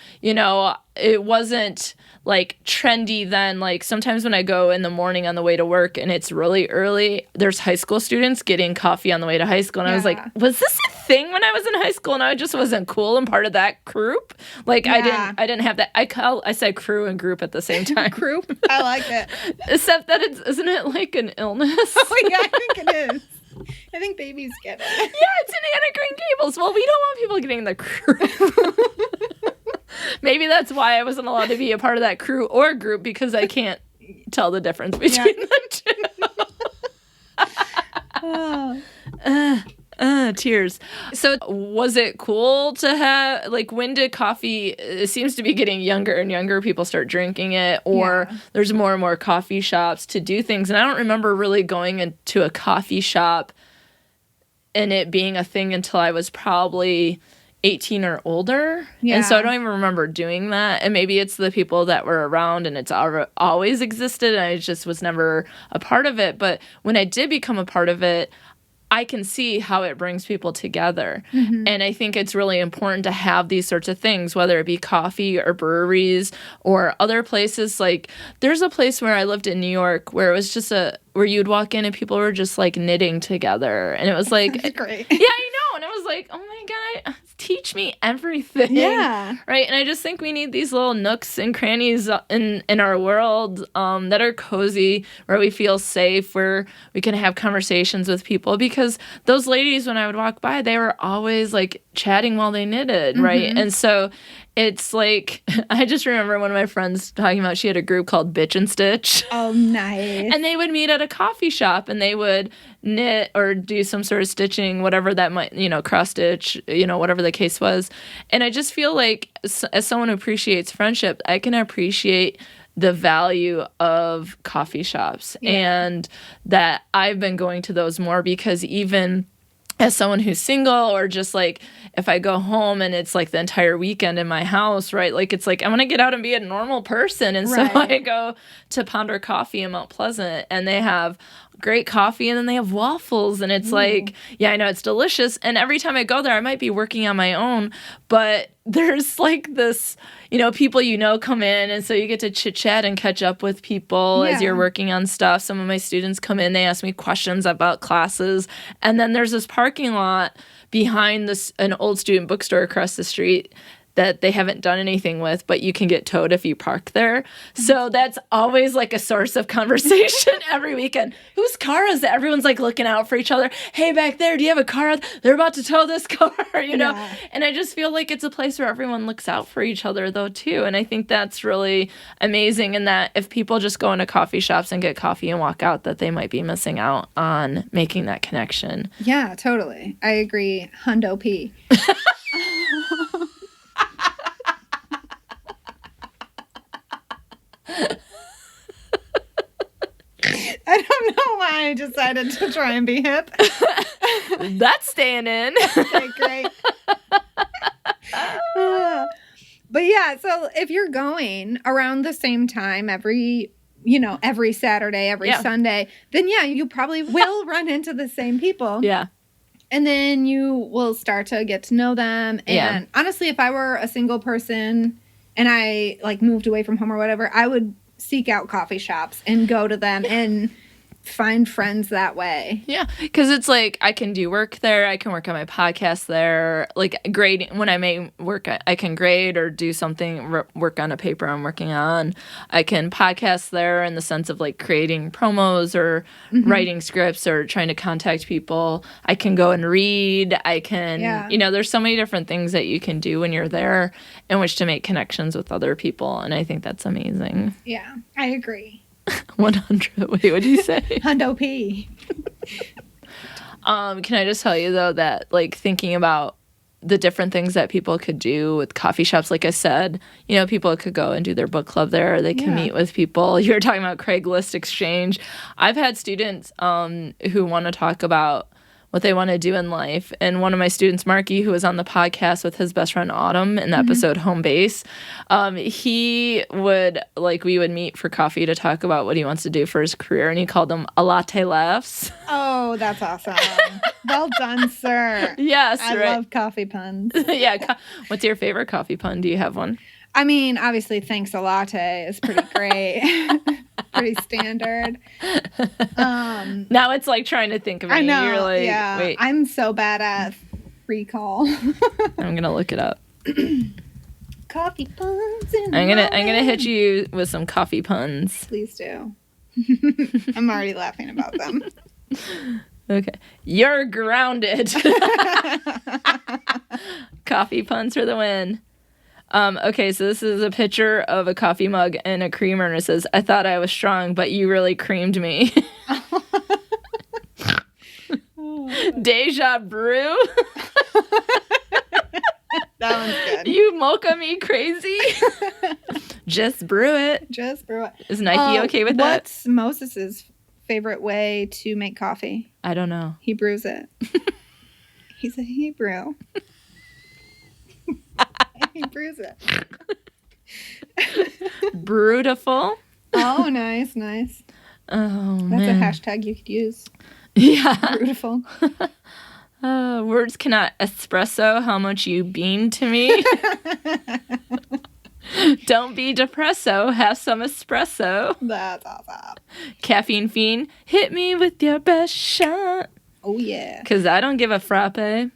it wasn't like trendy then. Like sometimes when I go in the morning on the way to work and it's really early, there's high school students getting coffee on the way to high school. And I was like, was this a thing when I was in high school and I just wasn't cool and part of that group? Like I didn't have that. I said crew and group at the same time. Group? I like it. Except that isn't it like an illness? Oh yeah, I think it is. I think babies get it. Yeah, it's an Anna Green Gables. Well, we don't want people getting the crew. Maybe that's why I wasn't allowed to be a part of that crew or group, because I can't tell the difference between the two. Tears. So was it cool to have, like, when did coffee, it seems to be getting younger and younger people start drinking it, or there's more and more coffee shops to do things. And I don't remember really going into a coffee shop and it being a thing until I was probably 18 or older. Yeah. And so I don't even remember doing that. And maybe it's the people that were around and it's always existed and I just was never a part of it. But when I did become a part of it, I can see how it brings people together. And I think it's really important to have these sorts of things, whether it be coffee or breweries or other places. Like, there's a place where I lived in New York where it was just where you'd walk in and people were just like knitting together. And it was like, that's great. Yeah, I know. And I was like, oh my God, teach me everything. Yeah. Right? And I just think we need these little nooks and crannies in our world that are cozy, where we feel safe, where we can have conversations with people. Because those ladies, when I would walk by, they were always like chatting while they knitted, right? And so it's like, I just remember one of my friends talking about, she had a group called Bitch and Stitch. Oh, nice. And they would meet at a coffee shop and they would knit or do some sort of stitching, whatever that might, cross stitch, whatever the case was. And I just feel like as someone who appreciates friendship, I can appreciate the value of coffee shops, and that I've been going to those more, because even as someone who's single, or just like if I go home and it's like the entire weekend in my house, right? Like it's like I want to get out and be a normal person. And so I go to Ponder Coffee in Mount Pleasant, and they have great coffee, and then they have waffles, and it's like, I know it's delicious. And every time I go there, I might be working on my own, but there's like this, people come in, and so you get to chit chat and catch up with people as you're working on stuff. Some of my students come in, they ask me questions about classes, and then there's this parking lot behind an old student bookstore across the street that they haven't done anything with, but you can get towed if you park there. So that's always like a source of conversation every weekend. Whose car is it? Everyone's like looking out for each other. Hey, back there, do you have a car? They're about to tow this car, Yeah. And I just feel like it's a place where everyone looks out for each other, though, too. And I think that's really amazing, in that if people just go into coffee shops and get coffee and walk out, that they might be missing out on making that connection. Yeah, totally. I agree. Hundo P. I don't know why I decided to try and be hip. That's staying in. Okay, great. But yeah, so if you're going around the same time every Saturday, every Sunday, then you probably will run into the same people. Yeah. And then you will start to get to know them. And honestly, if I were a single person and I like moved away from home or whatever, I would seek out coffee shops and go to them and find friends that way. Yeah, because it's like I can do work there. I can work on my podcast there. Like grading, when I may work, I can grade or do something, work on a paper I'm working on. I can podcast there in the sense of like creating promos or writing scripts or trying to contact people. I can go and read. I can, there's so many different things that you can do when you're there in which to make connections with other people. And I think that's amazing. Yeah, I agree. 100. Wait, what did you say? Hundo P. Can I just tell you, though, that like thinking about the different things that people could do with coffee shops, like I said, people could go and do their book club there. They can meet with people. You're talking about Craigslist exchange. I've had students who want to talk about what they want to do in life. And one of my students, Marky, who was on the podcast with his best friend Autumn in the episode Home Base, he would, we would meet for coffee to talk about what he wants to do for his career. And he called them a latte laughs. Oh, that's awesome. Well done, sir. Yes, I love coffee puns. Yeah. What's your favorite coffee pun? Do you have one? I mean, obviously, thanks a latte is pretty great. Pretty standard. Now it's like trying to think of it. I know. You're like, yeah. wait. I'm so bad at recall. I'm gonna look it up. Coffee puns. I'm gonna hit you with some coffee puns. Please do. I'm already laughing about them. Okay. You're grounded. Coffee puns for the win. Okay, so this is a picture of a coffee mug and a creamer, and it says, "I thought I was strong, but you really creamed me." Deja brew. That one's good. You mocha me crazy. Just brew it. Just brew it. Is Nike okay with that? What's Moses's favorite way to make coffee? I don't know. He brews it. He's a Hebrew. He brews it. Brutiful. Oh, nice. Oh, That's man. a hashtag you could use. Yeah. Beautiful. Words cannot espresso how much you bean to me. Don't be depresso. Have some espresso. That's awesome. Caffeine fiend. Hit me with your best shot. Oh, yeah. Because I don't give a frappe.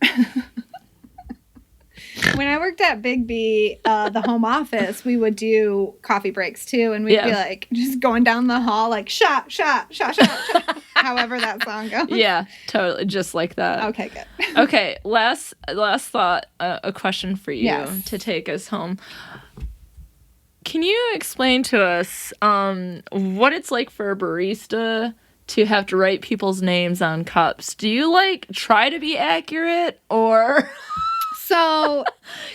When I worked at Big B, the home office, we would do coffee breaks too, and we'd be like just going down the hall like shot, shot, shot, shot, shot. However that song goes. Yeah, totally, just like that. Okay, good. Okay, last thought, a question for you to take us home. Can you explain to us what it's like for a barista to have to write people's names on cups? Do you like try to be accurate or? So,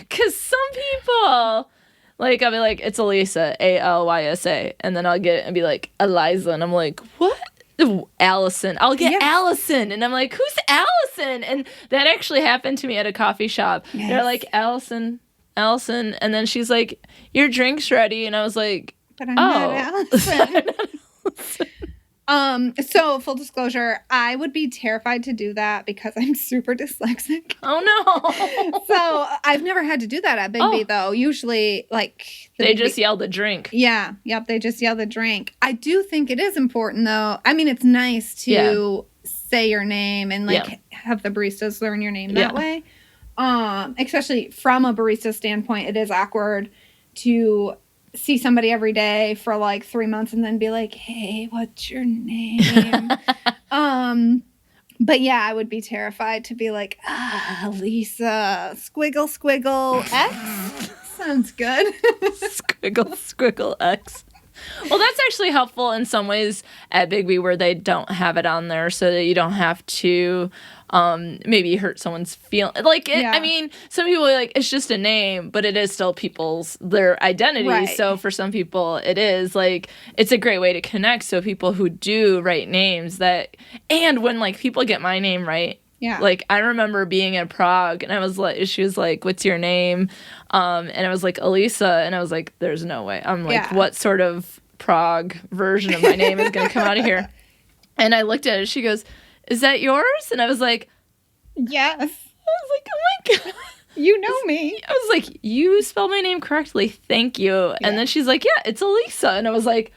because some people, like, I'll be like, it's Alysa, Alysa, and then I'll get it and be like, Alysa, and I'm like, what? Alisun. I'll get Alisun, and I'm like, who's Alisun? And that actually happened to me at a coffee shop. Yes. They're like, Alisun, and then she's like, your drink's ready, and I was like, but I'm not Alisun. So full disclosure, I would be terrified to do that because I'm super dyslexic. Oh no. So I've never had to do that at Big B though. Usually like they just yell the drink. Yeah. Yep. They just yell the drink. I do think it is important though. I mean, it's nice to say your name and like have the baristas learn your name that way. Especially from a barista standpoint, it is awkward to see somebody every day for like 3 months and then be like, hey, what's your name? But yeah, I would be terrified to be like, Alysa, squiggle, X. Sounds good. Squiggle, X. Well, that's actually helpful in some ways at Big B where they don't have it on there so that you don't have to maybe hurt someone's feeling. Like, I mean, some people are like, it's just a name, but it is still their identity. Right. So for some people, it is like, it's a great way to connect. So people who do write names and when like people get my name right, like I remember being in Prague and I was like, she was like, what's your name? And I was like, Alysa. And I was like, there's no way. I'm like, what sort of Prague version of my name is going to come out of here? And I looked at it. She goes, is that yours? And I was like, yes. I was like, oh my God. You know me. I was like, you spelled my name correctly. Thank you. Yeah. And then she's like, yeah, it's Alysa. And I was like,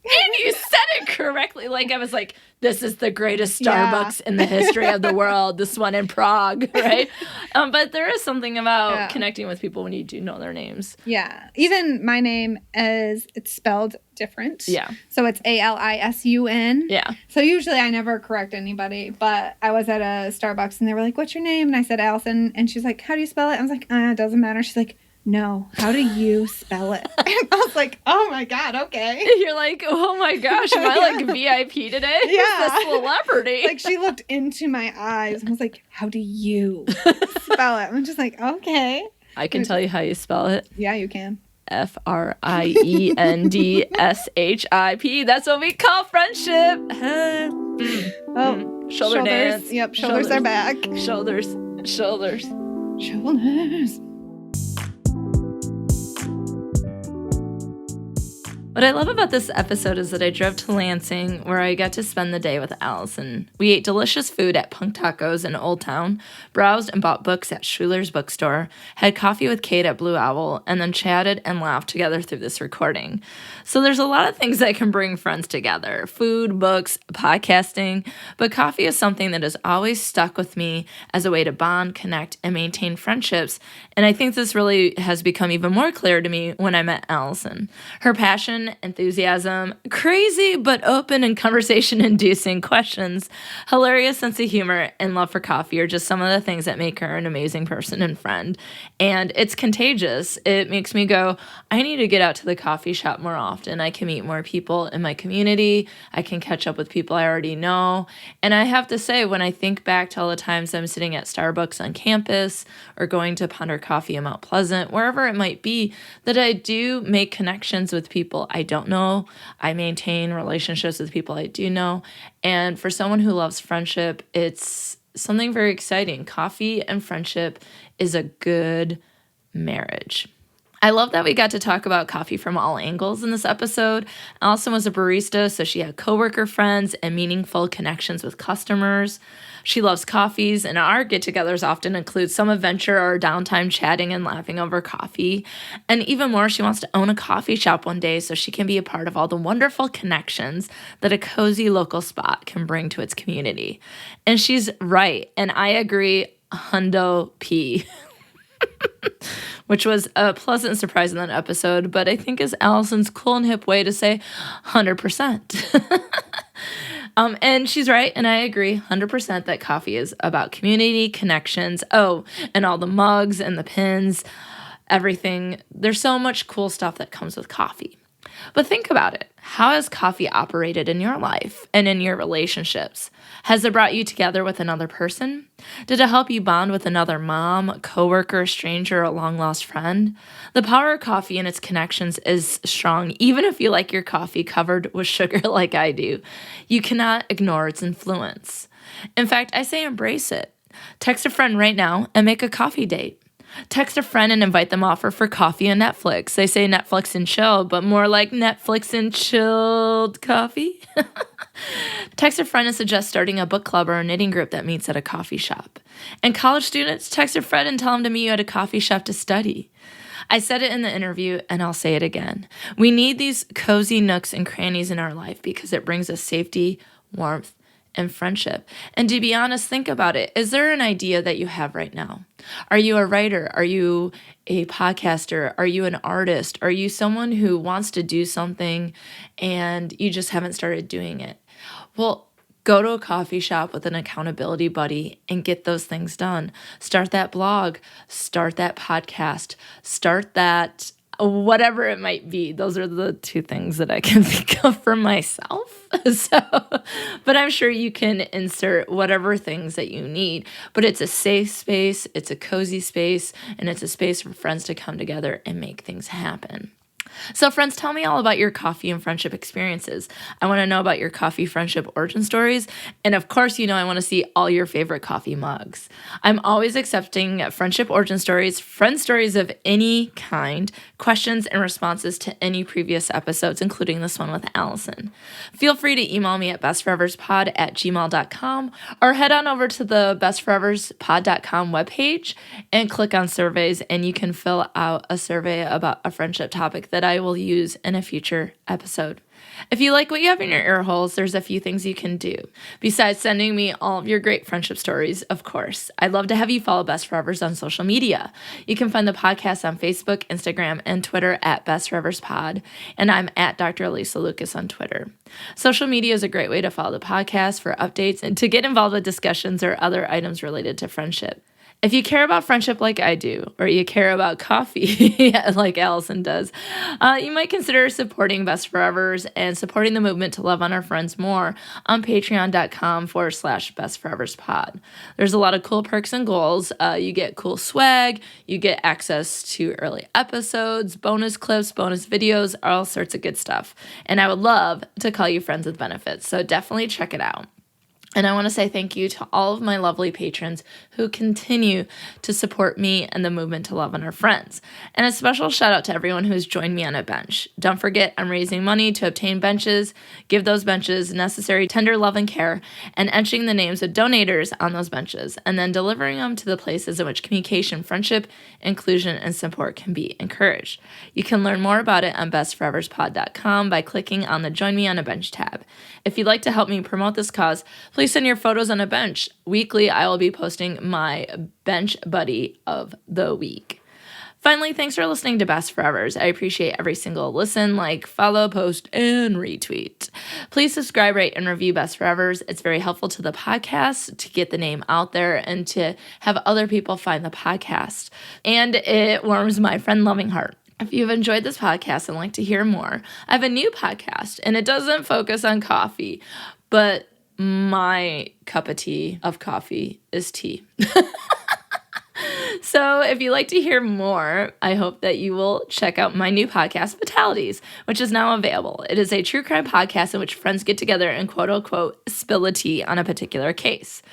and you said it correctly. Like, I was like, this is the greatest Starbucks in the history of the world. This one in Prague, right? But there is something about connecting with people when you do know their names. Yeah. Even my name it's spelled different. Yeah. So it's Alisun. Yeah. So usually I never correct anybody, but I was at a Starbucks and they were like, what's your name? And I said Alisun. And she's like, how do you spell it? I was like, it doesn't matter. She's like, no, how do you spell it? And I was like, oh my God, okay. You're like, oh my gosh, am I like VIP today? Yeah. Who's the celebrity? Like she looked into my eyes and was like, how do you spell it? I'm just like, okay. I can tell you how you spell it. Yeah, you can. FRIENDSHIP. That's what we call friendship. Shoulder dance. Yep, shoulders are back. Shoulders. What I love about this episode is that I drove to Lansing, where I got to spend the day with Alisun. We ate delicious food at Punk Tacos in Old Town, browsed and bought books at Schuler's bookstore, had coffee with Kate at Blue Owl, and then chatted and laughed together through this recording. So there's a lot of things that can bring friends together: food, books, podcasting, but coffee is something that has always stuck with me as a way to bond, connect, and maintain friendships, and I think this really has become even more clear to me when I met Alisun. Her passion, enthusiasm, crazy but open and conversation-inducing questions, hilarious sense of humor, and love for coffee are just some of the things that make her an amazing person and friend. And it's contagious. It makes me go, I need to get out to the coffee shop more often. I can meet more people in my community. I can catch up with people I already know. And I have to say, when I think back to all the times I'm sitting at Starbucks on campus or going to Ponder Coffee in Mount Pleasant, wherever it might be, that I do make connections with people I don't know. I maintain relationships with people I do know. And for someone who loves friendship, it's something very exciting. Coffee and friendship is a good marriage. I love that we got to talk about coffee from all angles in this episode. Alison was a barista, so she had coworker friends and meaningful connections with customers. She loves coffees, and our get-togethers often include some adventure or downtime chatting and laughing over coffee. And even more, she wants to own a coffee shop one day so she can be a part of all the wonderful connections that a cozy local spot can bring to its community. And she's right, and I agree, hundo P. which was a pleasant surprise in that episode, but I think is Alysun's cool and hip way to say 100%. And she's right, and I agree 100% that coffee is about community, connections, and all the mugs and the pins, everything. There's so much cool stuff that comes with coffee. But think about it. How has coffee operated in your life and in your relationships? Has it brought you together with another person? Did it help you bond with another mom, coworker, stranger, or long-lost friend? The power of coffee and its connections is strong, even if you like your coffee covered with sugar like I do. You cannot ignore its influence. In fact, I say embrace it. Text a friend right now and make a coffee date. Text a friend and invite them over for coffee and Netflix. They say Netflix and chill, but more like Netflix and chilled coffee. Text a friend and suggest starting a book club or a knitting group that meets at a coffee shop. And college students, text a friend and tell them to meet you at a coffee shop to study. I said it in the interview, and I'll say it again. We need these cozy nooks and crannies in our life because it brings us safety, warmth, and friendship. And to be honest, think about it. Is there an idea that you have right now? Are you a writer? Are you a podcaster? Are you an artist? Are you someone who wants to do something and you just haven't started doing it? Well, go to a coffee shop with an accountability buddy and get those things done. Start that blog, start that podcast, start that whatever it might be. Those are the two things that I can think of for myself. But I'm sure you can insert whatever things that you need. But it's a safe space, it's a cozy space, and it's a space for friends to come together and make things happen. So friends, tell me all about your coffee and friendship experiences. I want to know about your coffee friendship origin stories. And of course, I want to see all your favorite coffee mugs. I'm always accepting friendship origin stories, friend stories of any kind, questions and responses to any previous episodes, including this one with Alisun. Feel free to email me at bestforeverspod@gmail.com or head on over to the bestforeverspod.com webpage and click on surveys, and you can fill out a survey about a friendship topic that I will use in a future episode. If you like what you have in your ear holes, there's a few things you can do. Besides sending me all of your great friendship stories, of course, I'd love to have you follow Best Forevers on social media. You can find the podcast on Facebook, Instagram, and Twitter at Best Forevers Pod, and I'm at Dr. Alysa Lucas on Twitter. Social media is a great way to follow the podcast for updates and to get involved with discussions or other items related to friendship. If you care about friendship like I do, or you care about coffee like Alisun does, you might consider supporting Best Forevers and supporting the movement to love on our friends more on patreon.com/bestforeverspod. There's a lot of cool perks and goals. You get cool swag, you get access to early episodes, bonus clips, bonus videos, all sorts of good stuff. And I would love to call you friends with benefits, so definitely check it out. And I want to say thank you to all of my lovely patrons who continue to support me and the movement to love on our friends. And a special shout out to everyone who has joined me on a bench. Don't forget, I'm raising money to obtain benches, give those benches necessary tender love and care, and etching the names of donators on those benches, and then delivering them to the places in which communication, friendship, inclusion, and support can be encouraged. You can learn more about it on bestforeverspod.com by clicking on the Join Me on a Bench tab. If you'd like to help me promote this cause, please send your photos on a bench. Weekly, I will be posting my bench buddy of the week. Finally, thanks for listening to Best Forevers. I appreciate every single listen, like, follow, post, and retweet. Please subscribe, rate, and review Best Forevers. It's very helpful to the podcast to get the name out there and to have other people find the podcast. And it warms my friend-loving heart. If you've enjoyed this podcast and like to hear more, I have a new podcast, and it doesn't focus on coffee, but my cup of tea of coffee is tea. So if you'd like to hear more, I hope that you will check out my new podcast, Fatalities, which is now available. It is a true crime podcast in which friends get together and quote-unquote spill a tea on a particular case.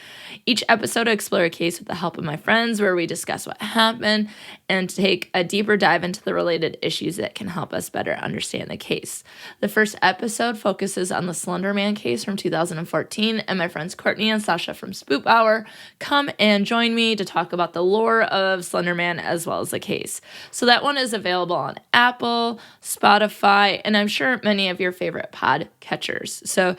Each episode I explore a case with the help of my friends where we discuss what happened and take a deeper dive into the related issues that can help us better understand the case. The first episode focuses on the Slender Man case from 2014, and my friends Courtney and Sasha from Spoop Hour come and join me to talk about the lore of Slender Man as well as the case. So that one is available on Apple, Spotify, and I'm sure many of your favorite pod catchers. So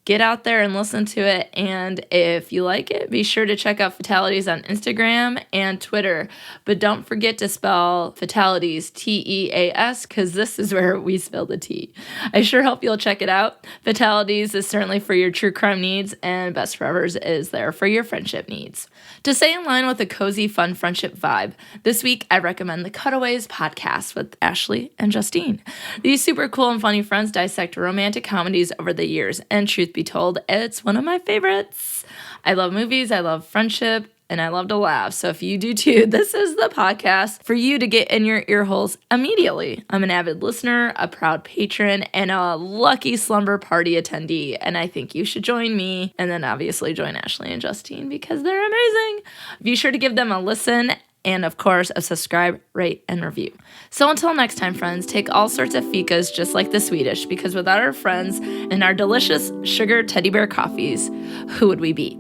Get out there and listen to it. And if you like it, be sure to check out Fatalities on Instagram and Twitter. But don't forget to spell Fatalities, T-E-A-S, because this is where we spell the T. I sure hope you'll check it out. Fatalities is certainly for your true crime needs, and Best Forevers is there for your friendship needs. To stay in line with a cozy, fun friendship vibe, this week I recommend the Cutaways podcast with Ashley and Justine. These super cool and funny friends dissect romantic comedies over the years, and truth be told, it's one of my favorites. I love movies, I love friendship, and I love to laugh. So if you do too, this is the podcast for you to get in your ear holes immediately. I'm an avid listener, a proud patron, and a lucky slumber party attendee. And I think you should join me, and then obviously join Ashley and Justine because they're amazing. Be sure to give them a listen. And of course, a subscribe, rate, and review. So until next time, friends, take all sorts of fikas just like the Swedish, because without our friends and our delicious sugar teddy bear coffees, who would we be?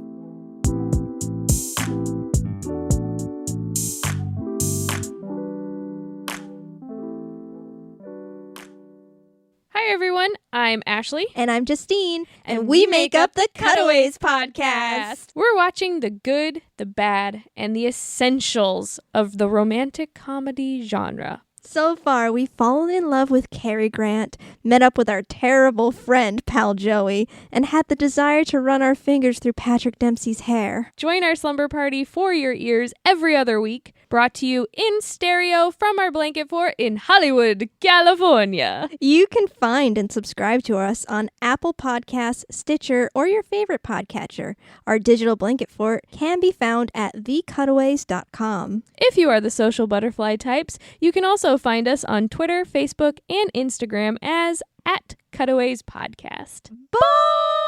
Hi, everyone. I'm Ashley. And I'm Justine. And we make up the Cutaways podcast. We're watching the good, the bad, and the essentials of the romantic comedy genre. So far, we've fallen in love with Cary Grant, met up with our terrible friend, pal Joey, and had the desire to run our fingers through Patrick Dempsey's hair. Join our slumber party for your ears every other week, brought to you in stereo from our blanket fort in Hollywood, California. You can find and subscribe to us on Apple Podcasts, Stitcher, or your favorite podcatcher. Our digital blanket fort can be found at thecutaways.com. If you are the social butterfly types, you can also find us on Twitter, Facebook, and Instagram as @Cutaways Podcast. Bye!